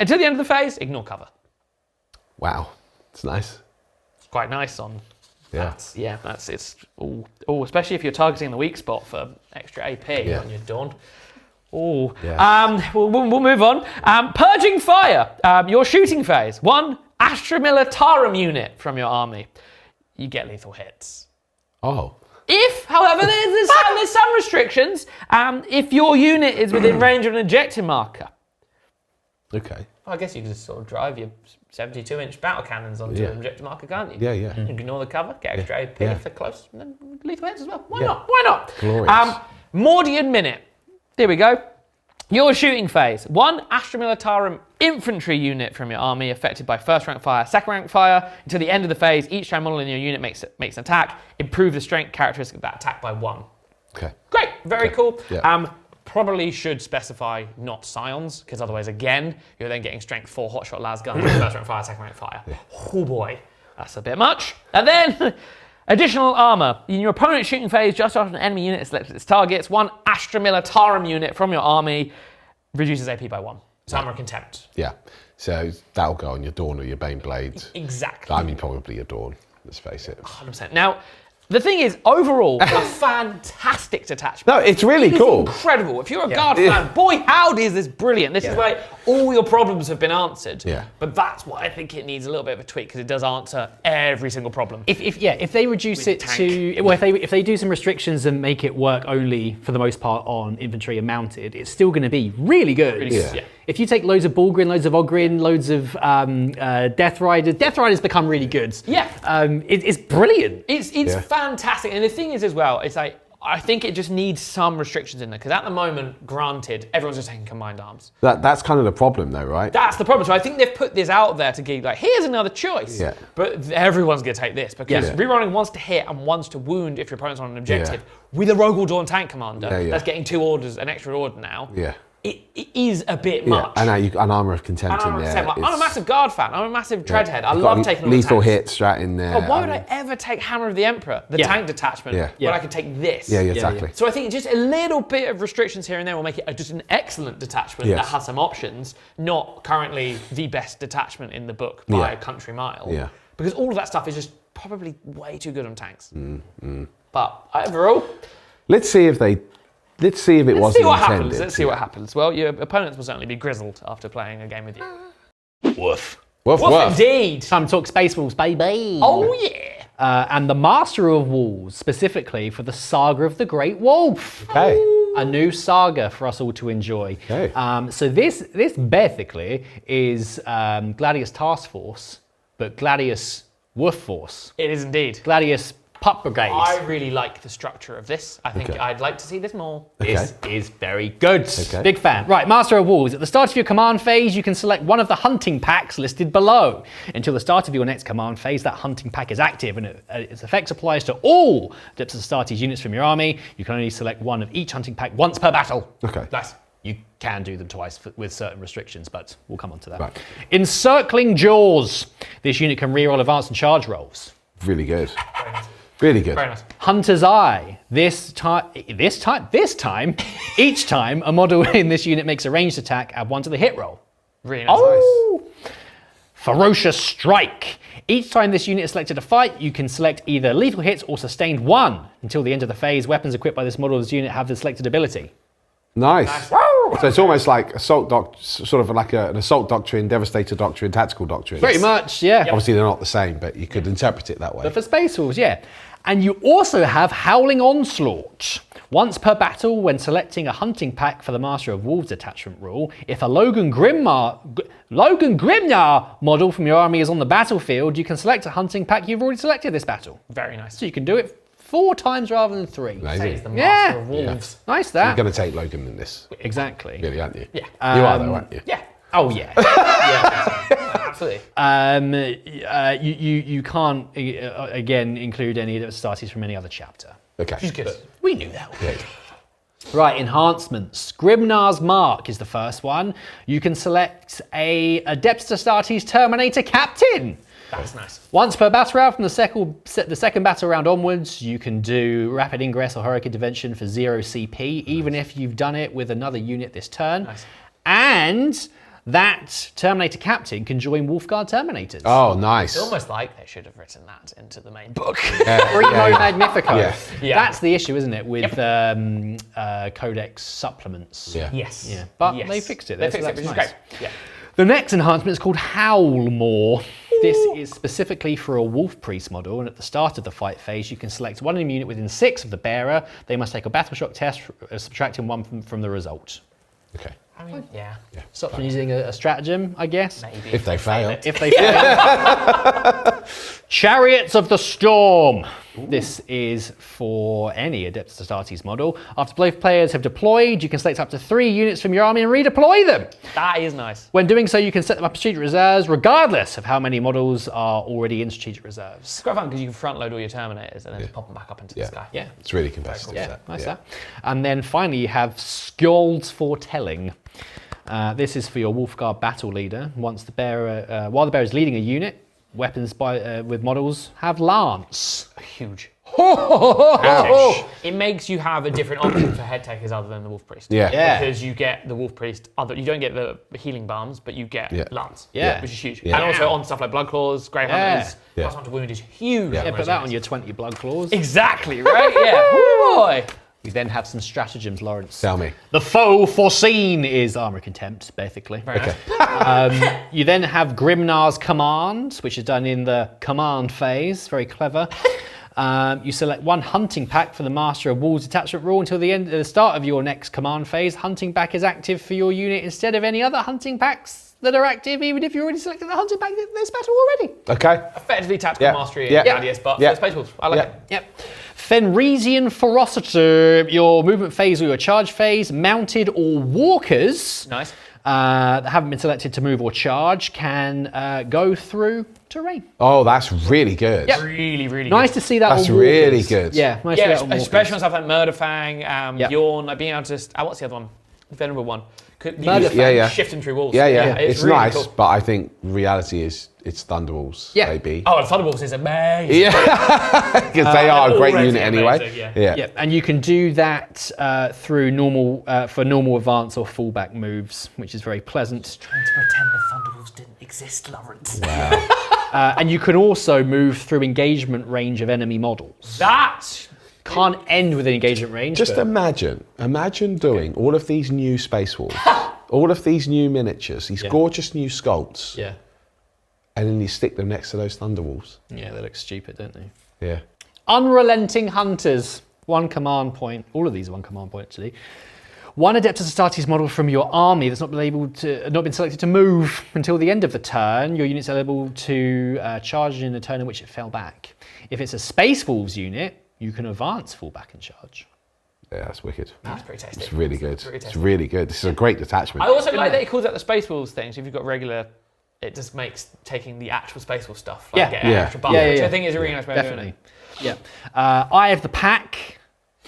Until the end of the phase, ignore cover. Wow. It's nice. It's quite nice on. Yeah. It's especially if you're targeting the weak spot for extra AP on your Dawn. Oh, Yeah. we'll move on. Purging fire. Your shooting phase. 1 Astra Militarum unit from your army. You get lethal hits. Oh. If, however, there's some restrictions. If your unit is within range of an objective marker. Okay. I guess you can just sort of drive your 72-inch battle cannons onto an objective marker, can't you? Yeah, yeah. You can ignore the cover, get extra AP if they're close, and then lethal hits as well. Why Yeah. not? Why not? Glorious. Mordian Minute. Here we go. Your shooting phase. 1 Astra Militarum infantry unit from your army affected by first rank fire, second rank fire. Until the end of the phase, each time model in your unit makes an attack, improve the strength characteristic of that attack by 1. Okay. Great, very cool. Yeah. Probably should specify not scions, because otherwise, again, you're then getting strength 4 hotshot las guns, first rank fire, second rank fire. Yeah. Oh boy, that's a bit much. And then additional armor. In your opponent's shooting phase, just after an enemy unit is selected its targets, 1 Astra Militarum unit from your army reduces AP by 1. So armor contempt. Yeah. So that'll go on your Dawn or your Bane Blades. Exactly. I mean, probably your Dawn, let's face it. 100%. Now, The thing is, overall, a fantastic detachment. No, it's really It is cool. incredible. If you're a Guard fan, boy, howdy is this brilliant. This is where all your problems have been answered. Yeah. But that's why I think it needs a little bit of a tweak, because it does answer every single problem. If they reduce it to, well, if they do some restrictions and make it work only for the most part on infantry and mounted, it's still going to be really good. Really good, yeah. If you take loads of Bullgrin, loads of Ogrin, loads of Death Riders become really good. Yeah. It's brilliant. It's fantastic. And the thing is as well, it's like, I think it just needs some restrictions in there, because at the moment, granted, everyone's just taking combined arms. That's kind of the problem though, right? That's the problem. So I think they've put this out there to give like, here's another choice. Yeah. But everyone's going to take this, because rerolling wants to hit and wants to wound if your opponent's on an objective. Yeah. With a Rogue or Dawn tank commander, Yeah, yeah. that's getting 2 orders, an extra order now. Yeah. It is a bit Yeah, much. and now an armour of contempt in there. I'm a massive Guard fan. I'm a massive Dreadhead. I love taking all the lethal tanks. hit strat in there. But why would I ever take Hammer of the Emperor, the tank detachment, when I can take this? Yeah, exactly. So I think just a little bit of restrictions here and there will make it just an excellent detachment that has some options, not currently the best detachment in the book by a country mile. Yeah. Because all of that stuff is just probably way too good on tanks. But overall, Let's see if it let's see wasn't what intended. happens. Let's see what happens. Well, your opponents will certainly be grizzled after playing a game with you. Woof. Woof, Woof, woof. indeed. Time to talk Space Wolves, baby. Oh, yeah. And the Master of Wolves, specifically for the Saga of the Great Wolf. Okay. A new saga for us all to enjoy. Okay. So this basically is Gladius Task Force, but Gladius Wolf Force. It is indeed. Gladius Pup Brigade. I really like the structure of this. I think I'd like to see this more. This is very good. Okay. Big fan. Right, Master of Wolves. At the start of your command phase, you can select one of the hunting packs listed below. Until the start of your next command phase, that hunting pack is active, and its effects applies to all Adeptus Astartes units from your army. You can only select one of each hunting pack once per battle. Okay. Nice. You can do them twice with certain restrictions, but we'll come on to that. Right. Encircling Jaws. This unit can reroll advance and charge rolls. Really good. Really good. Very nice. Hunter's Eye. This time, each time a model in this unit makes a ranged attack, add 1 to the hit roll. Really nice. Oh! Ferocious Strike. Each time this unit is selected to fight, you can select either lethal hits or sustained 1. Until the end of the phase, weapons equipped by this model of this unit have the selected ability. Nice. So it's almost like sort of like an assault doctrine, devastator doctrine, tactical doctrine. Pretty much, yeah. Obviously they're not the same, but you could interpret it that way. But for Space Wolves, yeah. And you also have Howling Onslaught. Once per battle, when selecting a hunting pack for the Master of Wolves detachment rule, if a Logan Grimnar model from your army is on the battlefield, you can select a hunting pack you've already selected this battle. Very nice. So you can do it 4 times rather than 3. Amazing. He's the Master of Wolves. Nice You're that. going to take Logan in this, Exactly. really, aren't you? Yeah. You are though, aren't you? Yeah. Oh yeah. Absolutely. You can't again include any of the Astartes from any other chapter. Okay. She's good. We knew that. Yeah. Right, enhancements. Grimnar's Mark is the first one. You can select a Adeptus Astartes Terminator Captain. That's nice. Once per battle round from the second battle round onwards, you can do rapid ingress or heroic intervention for 0 CP, even if you've done it with another unit this turn. Nice. And that Terminator Captain can join Wolfguard Terminators. Oh, nice. It's almost like they should have written that into the main book. Primo Magnifico. Yeah. Yeah. That's the issue, isn't it, with Codex supplements. Yeah. Yes. Yeah. But Yes. they fixed it. They so fixed it, that's which nice. is great. Yeah. The next enhancement is called Howlmore. This is specifically for a Wolf Priest model, and at the start of the fight phase, you can select one enemy unit within 6 of the bearer. They must take a battle shock test, subtracting 1 from the result. Okay. I mean, yeah. Stop from using a stratagem, I guess. Maybe. If they fail. If they fail. Chariots of the Storm. Ooh. This is for any Adeptus Astartes model. After both players have deployed, you can select up to 3 units from your army and redeploy them. That is nice. When doing so, you can set them up in strategic reserves, regardless of how many models are already in strategic reserves. It's quite fun because you can front load all your Terminators and then just pop them back up into the sky. Yeah. It's really competitive. Yeah, nice that. And then finally, you have Skjold's Foretelling. This is for your Wolfguard battle leader. While the bearer is leading a unit, weapons with models have Lance. Huge. Ouch. It makes you have a different option for head takers other than the Wolf Priest. Yeah. Because you get the Wolf Priest, you don't get the healing balms, but you get Lance. Yeah. Which is huge. Yeah. And also on stuff like Blood Claws, Grey Hunters, Yeah. +1 to wound is huge. Yeah, put that on your 20 blood claws. Exactly, right? Yeah. Woo boy. We then have some stratagems, Lawrence. Tell me. The foe foreseen is armor contempt, basically. Okay. You then have Grimnar's Command, which is done in the command phase. Very clever. You select one hunting pack for the Master of Wolves detachment rule until the start of your next command phase. Hunting pack is active for your unit instead of any other hunting packs that are active, even if you already selected the hunting pack this battle already. Okay. Effectively tactical mastery and Gladius, but for Space Wolves. I like it. Yep. Fenrisian Ferocity, your movement phase or your charge phase, mounted or walkers. Nice. That haven't been selected to move or charge can go through terrain. Oh, that's really good. Yep. Really, really Nice good. to see that That's on walkers. really good. Yeah, nice to see that on especially walkers. on stuff like Murderfang, Bjorn, like being able to just... what's the other one? The venerable one. Murderfang. Shifting through walls. Yeah. It's It's really nice, cool. but I think reality is it's Thunderwolves, maybe. Oh, and Thunderbolts is amazing. Yeah, because they are a great already unit anyway. amazing, Yeah, and you can do that through normal for normal advance or fallback moves, which is very pleasant. Trying to pretend the Thunderbolts didn't exist, Lawrence. And you can also move through engagement range of enemy models. That Can't end with an engagement range. Just but imagine doing all of these new Space Wolves, all of these new miniatures, these gorgeous new sculpts, yeah, and then you stick them next to those Thunderwolves. yeah, they look stupid, don't they? Yeah. Unrelenting Hunters, one command point. All of these are one command point actually. One Adeptus Astartes model from your army that's not been selected to move until the end of the turn. Your unit's eligible to charge in the turn in which it fell back. If it's a Space Wolves unit, you can advance, fall back, and charge. Yeah, that's wicked. That's pretty tasty. It's really good. Pretty It's tasty. really good. This is a great detachment. I also like that it calls out the Space Wolves thing. So if you've got regular, it just makes taking the actual Space Wolf stuff like get an extra buff, which I think is a really nice way of doing Definitely. it. Yeah. Eye of the Pack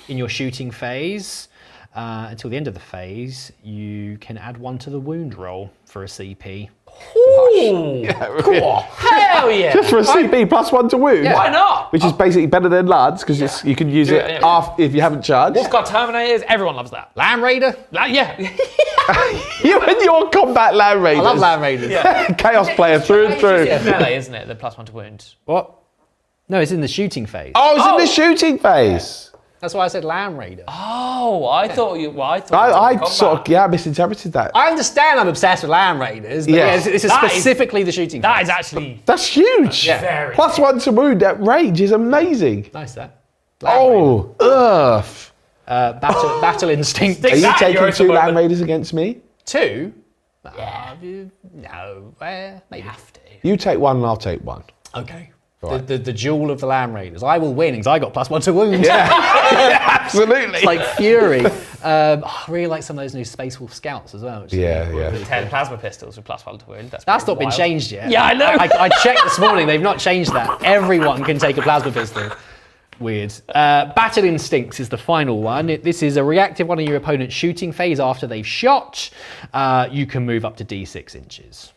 in your shooting phase. Until the end of the phase, you can add one to the wound roll for a CP. Ooh, cool. Hell yeah! Just for a CP +1 to wound. Why not? Which is basically better than Lads because you can use it after, if you haven't charged. Wolfguard Terminators, everyone loves that. Land Raider. Yeah. You and your combat Land Raiders. I love Land Raiders. Chaos player through and through. It's melee, isn't it? The +1 to wound. What? No, it's in the shooting phase. Oh, it's in the shooting phase. That's why I said Land Raider. Oh, I thought you. Well, I thought. I misinterpreted that. I understand I'm obsessed with Land Raiders, but Yeah. this is That specifically the shooting That phase. is actually. That's huge. Very +1 to wound at range is amazing. Nice, that. Land Raider. Oh, earth. Battle Instinct. Are you That, taking you're 2 a Land Raiders against me? 2? Yeah. No, maybe. Have to. You take 1 and I'll take 1. Okay. Right. The duel of the Land Raiders. I will win because I got +1 to wound. Absolutely. It's like fury. I really like some of those new Space Wolf Scouts as well. Yeah. 10 plasma pistols with +1 to wound. That's not been changed yet. Yeah, I know. I checked this morning. They've not changed that. Everyone can take a plasma pistol. Weird. Battle Instincts is the final one. This is a reactive one of your opponent's shooting phase after they've shot. You can move up to D6 inches.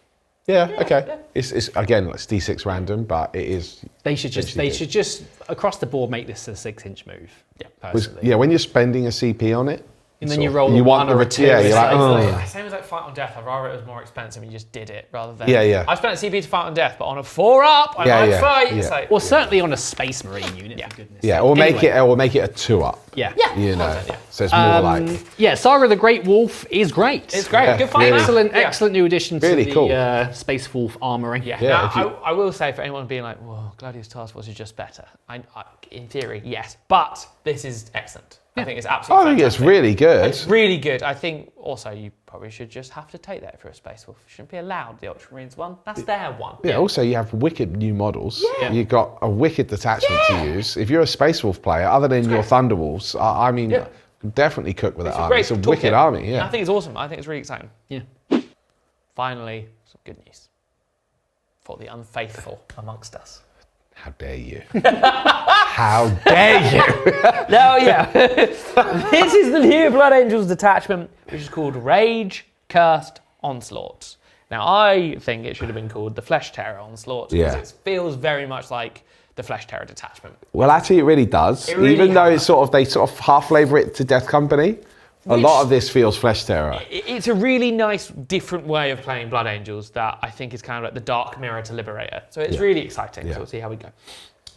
Yeah, okay. It's again, it's D6 random, but it is. They should just across the board make this a 6-inch move. Yeah, personally. Yeah, when you're spending a CP on it, And then you roll a 1 or a 2. Yeah, you're like, It's oh. same as like Fight on Death. I'd rather it was more expensive and you just did it rather than. Yeah. I spent a CP to Fight on Death, but on a 4-up, I might fight. It's like, Well, certainly on a Space Marine unit, for goodness Yeah, sake. or make Anyway. it a 2-up. Yeah. You know, Yeah. so it's more like. Yeah, Saga of the Great Wolf is great. it's great. Yeah, Good fight. really. man. Excellent new addition to Really the cool. Space Wolf armory. Yeah. Yeah, Now, if you- I will say for anyone being like, "Whoa, Gladius Task Force is just better." In theory, yes, but this is excellent. I think it's absolutely. I think it's fantastic. really good. It's really good. I think also you probably should just have to take that for a Space Wolf. You shouldn't be allowed the Ultramarines one. That's their one. Yeah, also you have wicked new models. Yeah. You've got a wicked detachment to use. If you're a Space Wolf player, other than your Thunderwolves, I mean, Yeah. definitely cook with that army. great It's a toolkit. wicked army, yeah. I think it's awesome. I think it's really exciting. Yeah. Finally, some good news for the unfaithful amongst us. How dare you? How dare you? No, yeah. This is the new Blood Angels detachment, which is called Rage Cursed Onslaught. Now, I think it should have been called the Flesh Terror Onslaught because Yeah. it feels very much like the Flesh Terror detachment. Well, actually, it really does. Even though it's they sort of half flavour it to Death Company, a lot of this feels Flesh Terror. It's a really nice, different way of playing Blood Angels that I think is kind of like the dark mirror to Liberator. So it's really exciting. So we'll see how we go.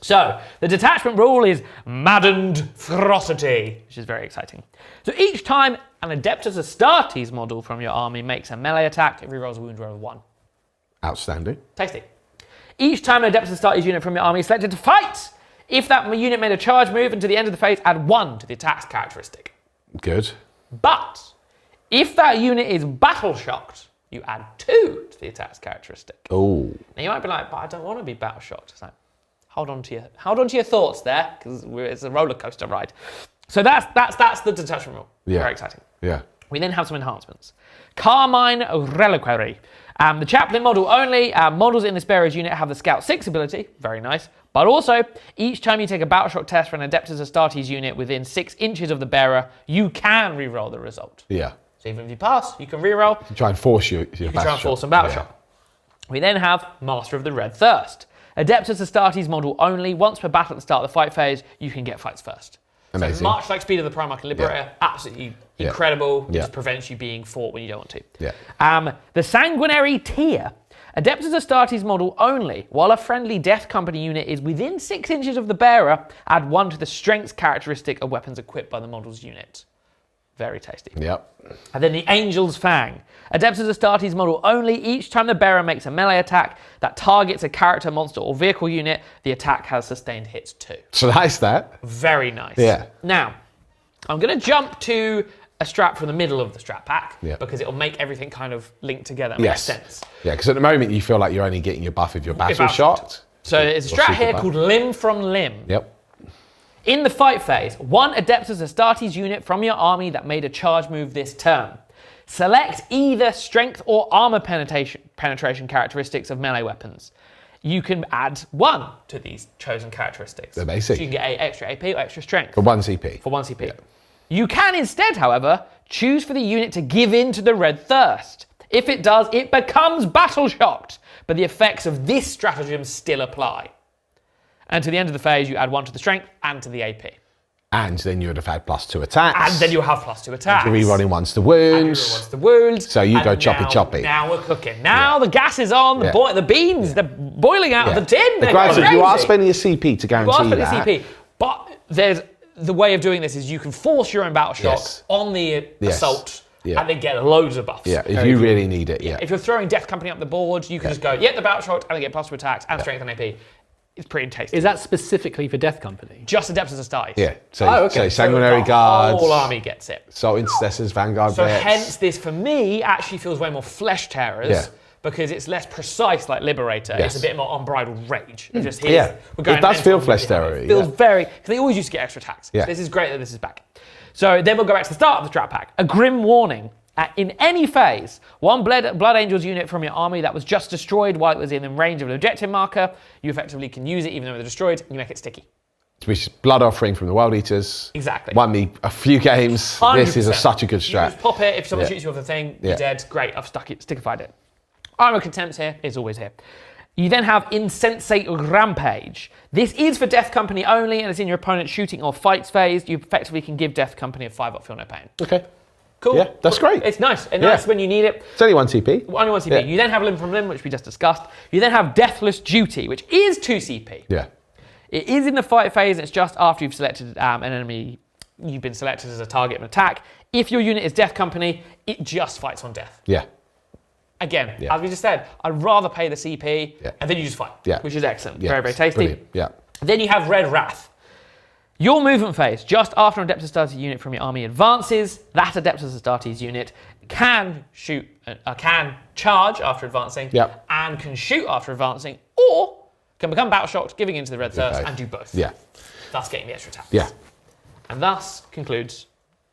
So the detachment rule is Maddened Ferocity, which is very exciting. So each time an Adeptus Astartes model from your army makes a melee attack, it rerolls a wound roll of 1. Outstanding. Tasty. Each time an Adeptus Astartes unit from your army is selected to fight, if that unit made a charge move until the end of the phase, add 1 to the attack's characteristic. Good. But if that unit is battle shocked, you add 2 to the attack's characteristic. Oh. Now you might be like, but I don't want to be battle shocked. It's like, hold on to your thoughts there, because it's a roller coaster ride. So that's the detachment rule. Very exciting. Yeah. We then have some enhancements. Carmine Reliquary. The chaplain model only. Models in this bearer's unit have the Scout 6 ability. Very nice. But also, each time you take a battle shock test for an Adeptus Astartes unit within 6 inches of the bearer, you can reroll the result. Yeah. So even if you pass, you can reroll. You try and force some battle shock. We then have Master of the Red Thirst. Adeptus Astartes model only. Once per battle at the start of the fight phase, you can get fights first. Amazing. So much like Speed of the Primarch and Liberator, absolutely incredible. Just prevents you being fought when you don't want to. Yeah. The Sanguinary Tier. Adeptus Astartes model only. While a friendly Death Company unit is within 6 inches of the bearer, add 1 to the strength characteristic of weapons equipped by the model's unit. Very tasty. Yep. And then the Angel's Fang. Adeptus Astartes model only. Each time the bearer makes a melee attack that targets a character, monster, or vehicle unit, the attack has sustained hits too. So nice that. Very nice. Yeah. Now, I'm going to jump to a strat from the middle of the strat pack because it'll make everything kind of link together and make sense. Yeah, because at the moment you feel like you're only getting your buff if you're battle shocked. So there's a strat here called Limb from Limb. Yep. In the fight phase, 1 Adeptus Astartes unit from your army that made a charge move this turn. Select either strength or armor penetration characteristics of melee weapons. You can add 1 to these chosen characteristics. They're basic. So you can get extra AP or extra strength. For 1 CP. For 1 CP. Yeah. You can instead, however, choose for the unit to give in to the Red Thirst. If it does, it becomes battle shocked, but the effects of this stratagem still apply. And to the end of the phase, you add 1 to the strength and to the AP. And then you would have had +2 attacks. And then you'll have +2 attacks. You're rerolling once the wounds. So you go choppy. Now we're cooking. Now the gas is on. The beans, they're boiling out of the tin. Granted, you are spending a CP to guarantee that. You are spending CP. But the way of doing this is you can force your own battle shock on the assault and then get loads of buffs. Yeah, if you really need it, If you're throwing Death Company up the board, you can just go, the battle shock, and then get +2 attacks and strength and AP. It's pretty tasty. Is that specifically for Death Company? Just Adeptus Astartes. Yeah. So Sanguinary Guards. The whole army gets it. Assault Intercessors, Vanguard So Vets. hence this, for me, actually feels way more Flesh Terrors because it's less precise like Liberator. It's a bit more unbridled rage. It just it does feel Flesh Terror. It feels very... Because they always used to get extra attacks. So this is great that this is back. So then we'll go back to the start of the strat pack. A Grim Warning. In any phase, 1 Blood Angels unit from your army that was just destroyed while it was in range of an objective marker, you effectively can use it even though they're destroyed, and you make it sticky. Which is Blood Offering from the World Eaters. Exactly. Won me a few games. 100%. This is such a good strat. You just pop it, if someone shoots you with a thing, you're dead. Great, I've stickified it. Armor Contempt's here, it's always here. You then have Insensate Rampage. This is for Death Company only, and it's in your opponent's shooting or fights phase. You effectively can give Death Company a 5 up, feel no pain. Okay. Cool. Yeah, that's great. It's nice. And nice when you need it. It's only 1 CP. Only 1 CP. You then have Limb from Limb, which we just discussed. You then have Deathless Duty, which is 2 CP. Yeah. It is in the fight phase. It's just after you've selected an enemy. You've been selected as a target of an attack. If your unit is Death Company, it just fights on death. Yeah. Again, as we just said, I'd rather pay the CP and then you just fight, which is excellent. Very, very tasty. Brilliant. Yeah. Then you have Red Wrath. Your movement phase, just after an Adeptus Astartes unit from your army advances, that Adeptus Astartes unit can charge after advancing, and can shoot after advancing, or can become battle shocked, giving into the Red Thirst, and do both. Yeah. Thus getting the extra attacks. Yeah. And thus concludes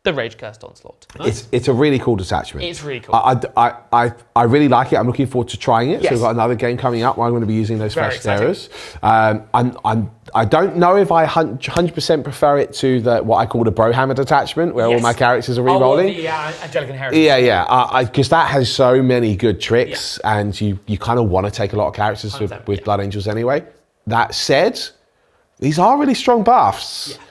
the Rage Cursed Onslaught. It's a really cool detachment. It's really cool. I really like it. I'm looking forward to trying it. Yes. So we've got another game coming up where I'm going to be using those Very Flesh Terrors. I don't know if I 100% prefer it to what I call the Brohammer detachment, where all my characters are re-rolling. The Angelic Inheritance. Yeah. Because that has so many good tricks, and you kind of want to take a lot of characters with Blood Angels anyway. That said, These are really strong buffs. Yeah.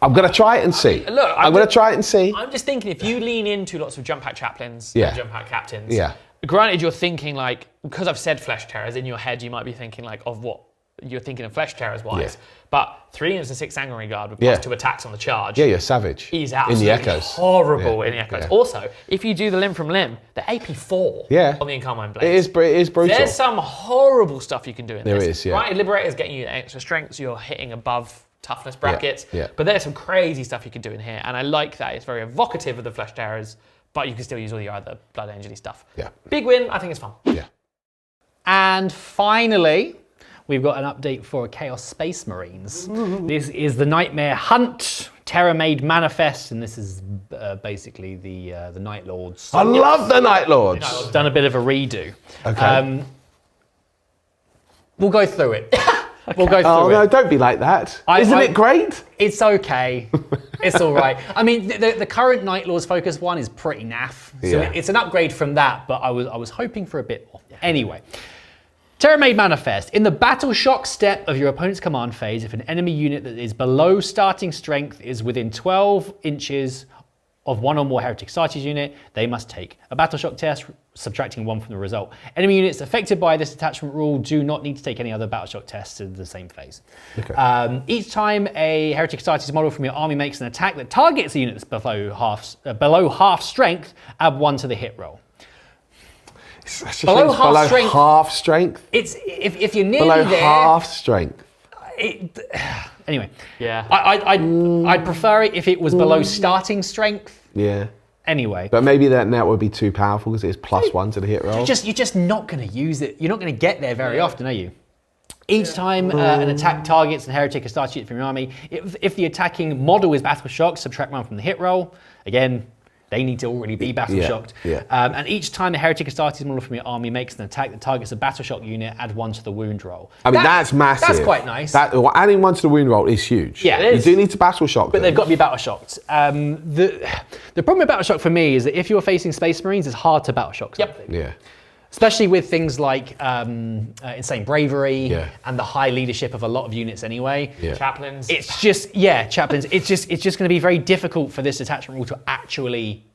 I'm going to try it and see. Look, I'm going to try it and see. I'm just thinking if you lean into lots of jump pack chaplains, Yeah. and jump pack captains. Yeah. Granted, you're thinking like, because I've said flesh terrors, in your head you might be thinking like of what you're thinking of flesh terrors wise. Yeah. But 3 units and 6 angry guard with plus 2 attacks on the charge. Yeah, you're savage. He's in absolutely the echoes. horrible in the echoes. Yeah. Also, if you do the limb from limb, the AP4 on the Encarmine Blade. It is brutal. There's some horrible stuff you can do in this. There is, yeah. Right, Liberator's getting you extra strength, so you're hitting above toughness brackets. Yeah. But there's some crazy stuff you can do in here, and I like that. It's very evocative of the flesh terrors, but you can still use all your other Blood Angel-y stuff. Yeah. Big win, I think it's fun. Yeah. And finally, we've got an update for Chaos Space Marines. This is the Nightmare Hunt, Terra Made Manifest, and this is basically the Night Lords. I love the Night Lords. Done a bit of a redo. Okay. We'll go through it. We'll go through Oh, it. no, don't be like that. Isn't it great? It's okay. It's all right. I mean, the current Night Lords focus one is pretty naff. So Yeah. it's an upgrade from that, but I was hoping for a bit more. Anyway. Terra Made Manifest. In the Battle Shock step of your opponent's command phase, if an enemy unit that is below starting strength is within 12 inches of one or more Heretic Societies unit, they must take a Battle Shock test, subtracting 1 from the result. Enemy units affected by this attachment rule do not need to take any other Battle Shock tests in the same phase. Okay. Each time a Heretic Societies model from your army makes an attack that targets a unit that's below half strength, add 1 to the hit roll. Below half strength. half strength. It's if you're nearly Below there. half strength. Anyway, Yeah. I'd prefer it if it was below starting strength. Yeah. Anyway, But maybe that net would be too powerful because it's +1 to the hit roll. you're just not going to use it. You're not going to get there very often, are you? Each time an attack targets an Heretic or Starch unit from your army, if the attacking model is Battle Shocked, subtract 1 from the hit roll. Again, they need to already be Battle Shocked. Yeah. And each time a Heretic Astartes model from your army makes an attack that targets a Battle Shock unit, add 1 to the wound roll. I mean, that's massive. That's quite nice. Adding 1 to the wound roll is huge. Yeah, it is. You do need to battle shock But they've got to be Battle Shocked. The problem with Battle Shock for me is that if you're facing Space Marines, it's hard to Battle Shock something. Yeah. Especially with things like Insane Bravery and the high leadership of a lot of units anyway. Yeah. Chaplains. It's just, chaplains. It's just going to be very difficult for this attachment rule to actually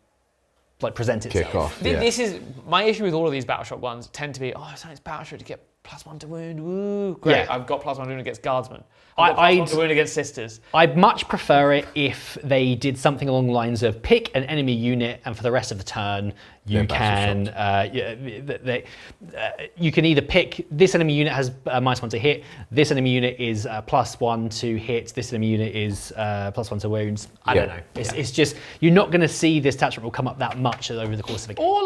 present itself. Kick off. This is my issue with all of these Battle Shock ones. Tend to be, it's Battle Shock to get +1 to wound. Woo, great! Yeah. I've got +1 to wound against Guardsmen. I've got +1 to wound against Sisters. I'd much prefer it if they did something along the lines of pick an enemy unit, and for the rest of the turn, you can you can either pick this enemy unit has -1 to hit, this enemy unit is +1 to hit, this enemy unit is +1 to wounds. I don't know. It's just you're not going to see this attachment will come up that much over the course of a game. Or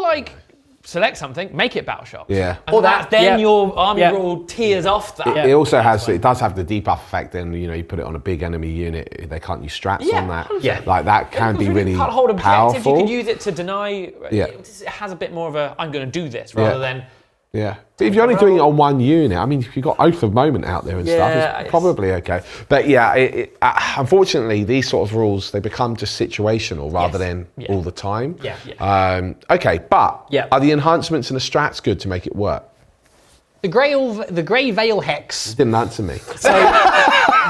select something, make it Battle Shock. Yeah. And Or that, then yeah. your army Yeah. rule tears off that. It also has, it does have the debuff effect. Then you put it on a big enemy unit, they can't use strats on that. 100%. Like that can be really can't hold objective. powerful. You can use it to deny. Yeah. It has a bit more of a I'm going to do this rather than. Yeah, but if you're only doing it on 1 unit, I mean, if you've got Oath of Moment out there and stuff, it's probably okay. But yeah, unfortunately, these sort of rules, they become just situational rather than all the time. Yeah. Okay, but Yeah. are the enhancements and the strats good to make it work? The Grey Veil Hex. Didn't answer me. So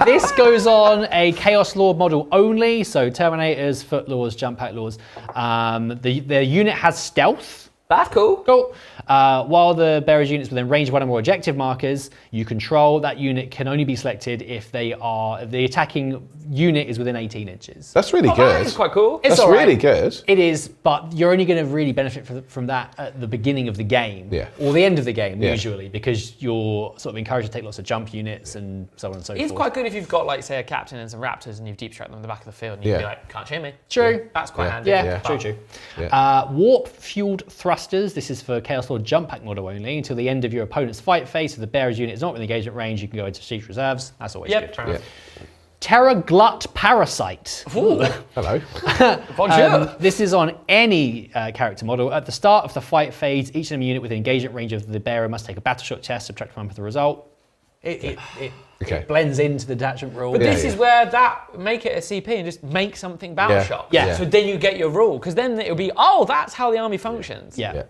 this goes on a Chaos Lord model only, so Terminators, Foot Lords, Jump Pack Lords. The unit has stealth. That's cool. Cool. While the bearer's units within range of 1 or more objective markers you control, that unit can only be selected if the attacking unit is within 18 inches. That's really good. That's quite cool. It's That's all right. really good. It is, but you're only going to really benefit from that at the beginning of the game, or the end of the game usually, because you're sort of encouraged to take lots of jump units and so on and so forth. It's quite good if you've got, say, a captain and some raptors and you've deep strapped them in the back of the field and you can be like, can't shoot me. True. That's quite handy. Yeah, true. Warp-fueled thrusters. This is for Chaos Lord Jump Pack model only. Until the end of your opponent's fight phase, if the bearer's unit is not within engagement range, you can go into siege reserves. That's always good. Yep. Terra Glut Parasite. Ooh. Hello. Bonjour. This is on any character model. At the start of the fight phase, each enemy unit within engagement range of the bearer must take a battle shock test, subtract 1 for the result. It blends into the detachment rule. But this is where make it a CP and just make something Battleshock. Yeah. So then you get your rule, because then it'll be, oh, that's how the army functions. Yeah.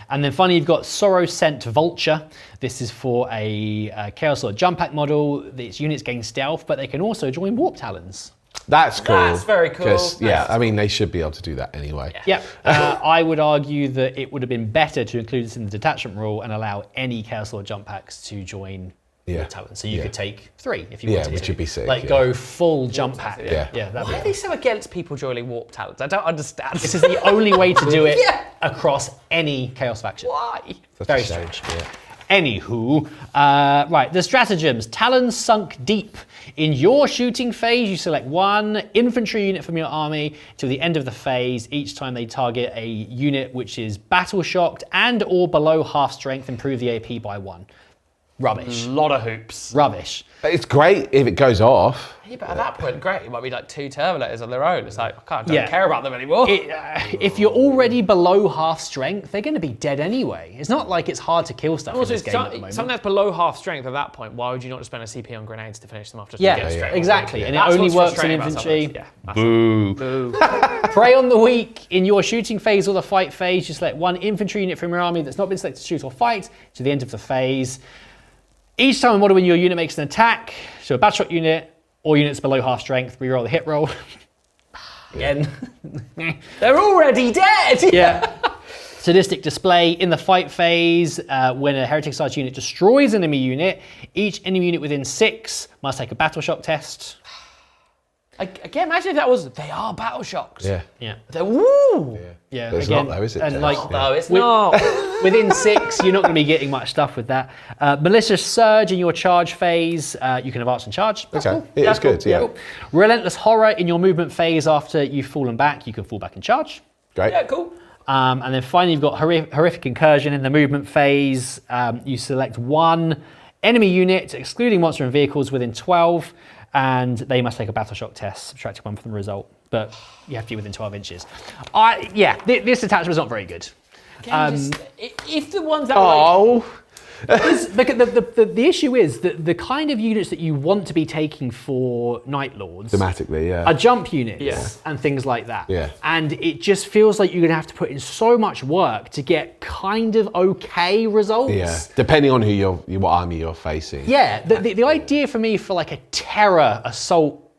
And then finally, you've got Sorrow Sent Vulture. This is for a Chaos Lord jump pack model. Its units gain stealth, but they can also join Warp Talons. That's cool. That's very cool. I mean, they should be able to do that anyway. Yeah. I would argue that it would have been better to include this in the detachment rule and allow any Chaos Lord jump packs to join Warp Talons. So you could take 3 if you wanted to. Which would be sick. Go full jump pack. Why are they so against people joining Warp Talons? I don't understand. This is the only way to do it across any Chaos faction. Why? Very strange. Anywho, right, the stratagems. Talons sunk deep. In your shooting phase, you select 1 infantry unit from your army till the end of the phase. Each time they target a unit which is battle shocked and or below half strength, improve the AP by 1. Rubbish. A lot of hoops. Rubbish. It's great if it goes off. Yeah, but at that point, great. It might be like 2 Turbolators on their own. It's like, I don't care about them anymore. If you're already below half strength, they're going to be dead anyway. It's not like it's hard to kill stuff in this game at the moment. Something that's below half strength at that point, why would you not just spend a CP on grenades to finish them off? Just to get straight exactly. Yeah. And it only works in infantry. Boo. Prey on the weak. In your shooting phase or the fight phase, you select 1 infantry unit from your army that's not been selected to shoot or fight to the end of the phase. Each time a model in your unit makes an attack, so a battleshot unit or units below half strength, reroll the hit roll. Again. They're already dead! Yeah. Sadistic display. In the fight phase, when a Heretic Sarge unit destroys an enemy unit, each enemy unit within 6 must take a battle shock test. Again, imagine if that was, they are battle shocks. Yeah. They're, woo! Yeah. It's again, not though, is it? And No, it's not. Within 6, you're not going to be getting much stuff with that. Malicious Surge in your charge phase, you can advance and charge. That's cool. It's good, Cool. Relentless Horror in your movement phase after you've fallen back, you can fall back and charge. Great. Yeah, cool. And then finally, you've got Horrific Incursion in the movement phase. You select 1 enemy unit, excluding monster and vehicles, within 12, and they must take a battle shock test, subtracting 1 from the result. But you have to be within 12 inches. This attachment is not very good. If the ones that The issue is that the kind of units that you want to be taking for Night Lords thematically, are jump units and things like that. Yeah. And it just feels like you're going to have to put in so much work to get kind of okay results. Yeah, depending on what army you're facing. Yeah, the idea for me for like a terror assault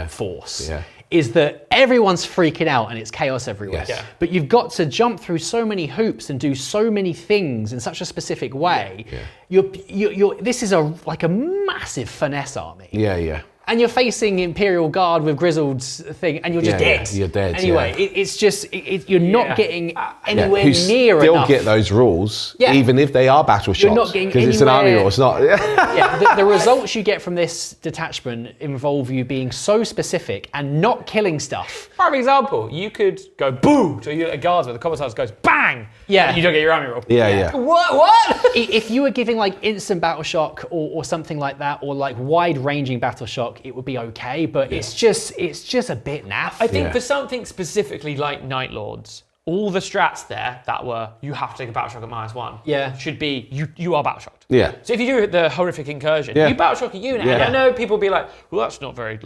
force is that everyone's freaking out and it's chaos everywhere. Yes. But you've got to jump through so many hoops and do so many things in such a specific way. This is like a massive finesse army. Yeah. And you're facing Imperial Guard with Grizzled's thing, and you're just dead. You're dead. Anyway, it's just you're not getting anywhere Who near still enough. get those rules, even if they are battle shots. You're not getting because it's an army anywhere- rule. It's not. The results you get from this detachment involve you being so specific and not killing stuff. For example, you could go boom to a unit of guards where the commissars goes bang. Yeah. And you don't get your army roll. Yeah. What? If you were giving like instant battle shock or something like that, or like wide ranging battle shock, it would be okay. But it's just a bit naff. I think for something specifically like Night Lords, all the strats there that were you have to take a battle shock at -1 should be you are battle shocked. Yeah. So if you do the horrific incursion, you battle shock a unit. And I know people be like, well, that's not very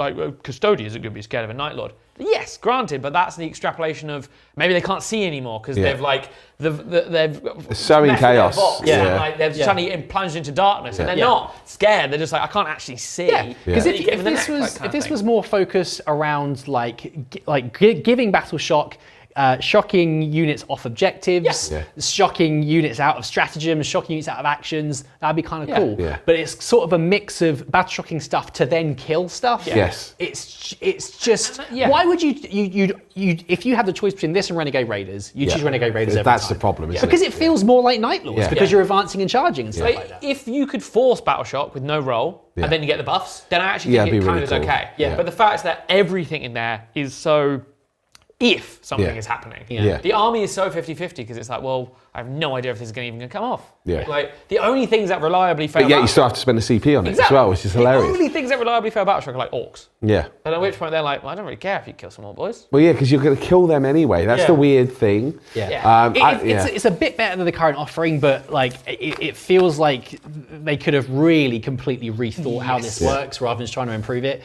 Custodian isn't going to be scared of a Night Lord. Yes, granted, but that's the extrapolation of maybe they can't see anymore because they've they've so in chaos. And they're suddenly plunged into darkness and they're not scared. They're just like, I can't actually see. Because if this was more focused around giving battle shock, shocking units off objectives, shocking units out of stratagems, shocking units out of actions, that'd be kind of cool. Yeah. But it's sort of a mix of battle shocking stuff to then kill stuff. Yes. It's just why would you if you had the choice between this and Renegade Raiders, you choose Renegade Raiders every That's time. the problem, isn't it? Because it feels more like Night Lords because you're advancing and charging and stuff like that. If you could force battle shock with no roll and then you get the buffs, then I actually think it kind of is okay. Yeah. But the fact that everything in there is so if something is happening. The army is so 50-50 because it's like, well, I have no idea if this is even going to come off. Like the only things that reliably fail. But you still have to spend a CP on it as well, which is hilarious. The only things that reliably fail battle shock are like orcs. Yeah. And at which point they're like, well, I don't really care if you kill some more boys. Well, yeah, because you're going to kill them anyway. That's the weird thing. It's a bit better than the current offering, but like it feels like they could have really completely rethought how this works rather than just trying to improve it,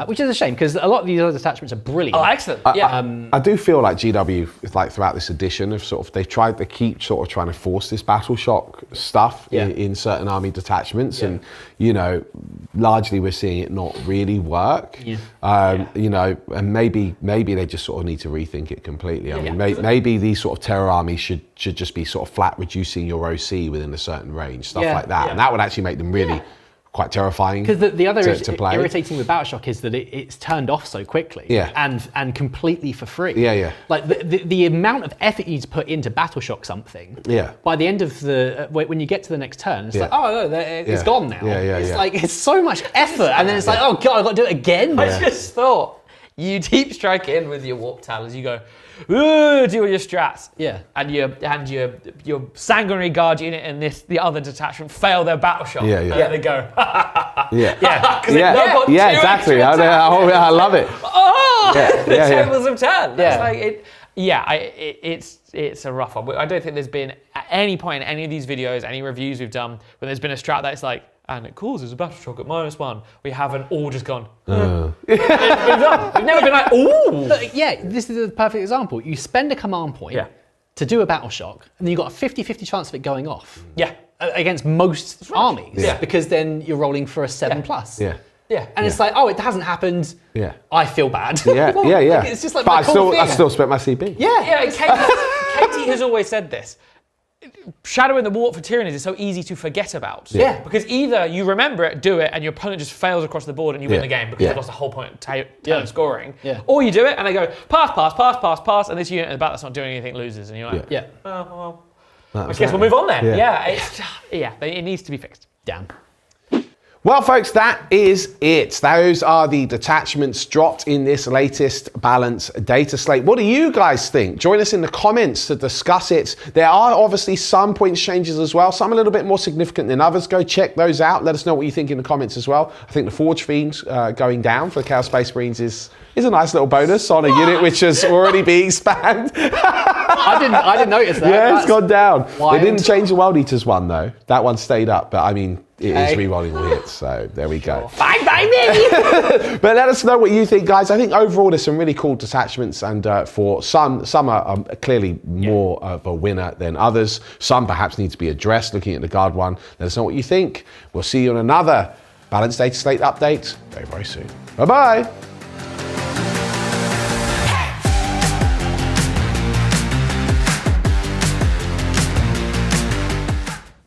which is a shame because a lot of these other detachments are brilliant. Oh, excellent. I do feel like GW, like throughout this edition, have sort of they keep sort of trying to force this battle shock stuff in certain army detachments, and you know, largely we're seeing it not really work. You know, and maybe they just sort of need to rethink it completely. I mean, maybe these sort of terror armies should just be sort of flat reducing your OC within a certain range, stuff like that, and that would actually make them really quite terrifying. Because the other to play. irritating with Battleshock is that it's turned off so quickly, and completely for free. Like the amount of effort you need to put into Battleshock something. By the end of the when you get to the next turn, it's like, oh no, it's gone now. It's like it's so much effort, and then it's like, oh god, I've got to do it again. I just thought you deep strike in with your warp talons. You go, ooh, do all your strats. And your sanguinary guard unit and the other detachment fail their battle shot. And they go, exactly. I love it. Oh, the tables have turned. It's a rough one. I don't think there's been at any point in any of these videos, any reviews we've done, when there's been a strat that's like, and it causes a battle shock at -1. We haven't all just gone. We've never been like, ooh. This is a perfect example. You spend a command point to do a battle shock, and then you've got a 50-50 chance of it going off. Against most armies, because then you're rolling for a 7+. And it's like, oh, it hasn't happened. I feel bad. It's just like, but I still spent my CP. Katie has always said this. Shadowing the Warp for Tyrannies is so easy to forget about. Because either you remember it, do it, and your opponent just fails across the board and you win the game because you've lost the whole point of turn scoring. Or you do it and they go, pass, and this unit at the back that's not doing anything loses, and you're like, oh, well, I guess we'll move on then. It needs to be fixed. Damn. Well, folks, that is it. Those are the detachments dropped in this latest Balance Dataslate. What do you guys think? Join us in the comments to discuss it. There are obviously some points changes as well, some a little bit more significant than others. Go check those out. Let us know what you think in the comments as well. I think the Forge Fiends going down for the Chaos Space Marines is a nice little bonus on a unit which is already being spammed. I didn't notice that. It's gone down. Wild. They didn't change the World Eaters one though. That one stayed up, but I mean, it is re-rolling all hits, so there we go. Bang, bang, baby! But let us know what you think, guys. I think overall there's some really cool detachments, and for some are clearly more of a winner than others. Some perhaps need to be addressed, looking at the Guard one. Let us know what you think. We'll see you on another Balance Dataslate update very, very soon. Bye-bye.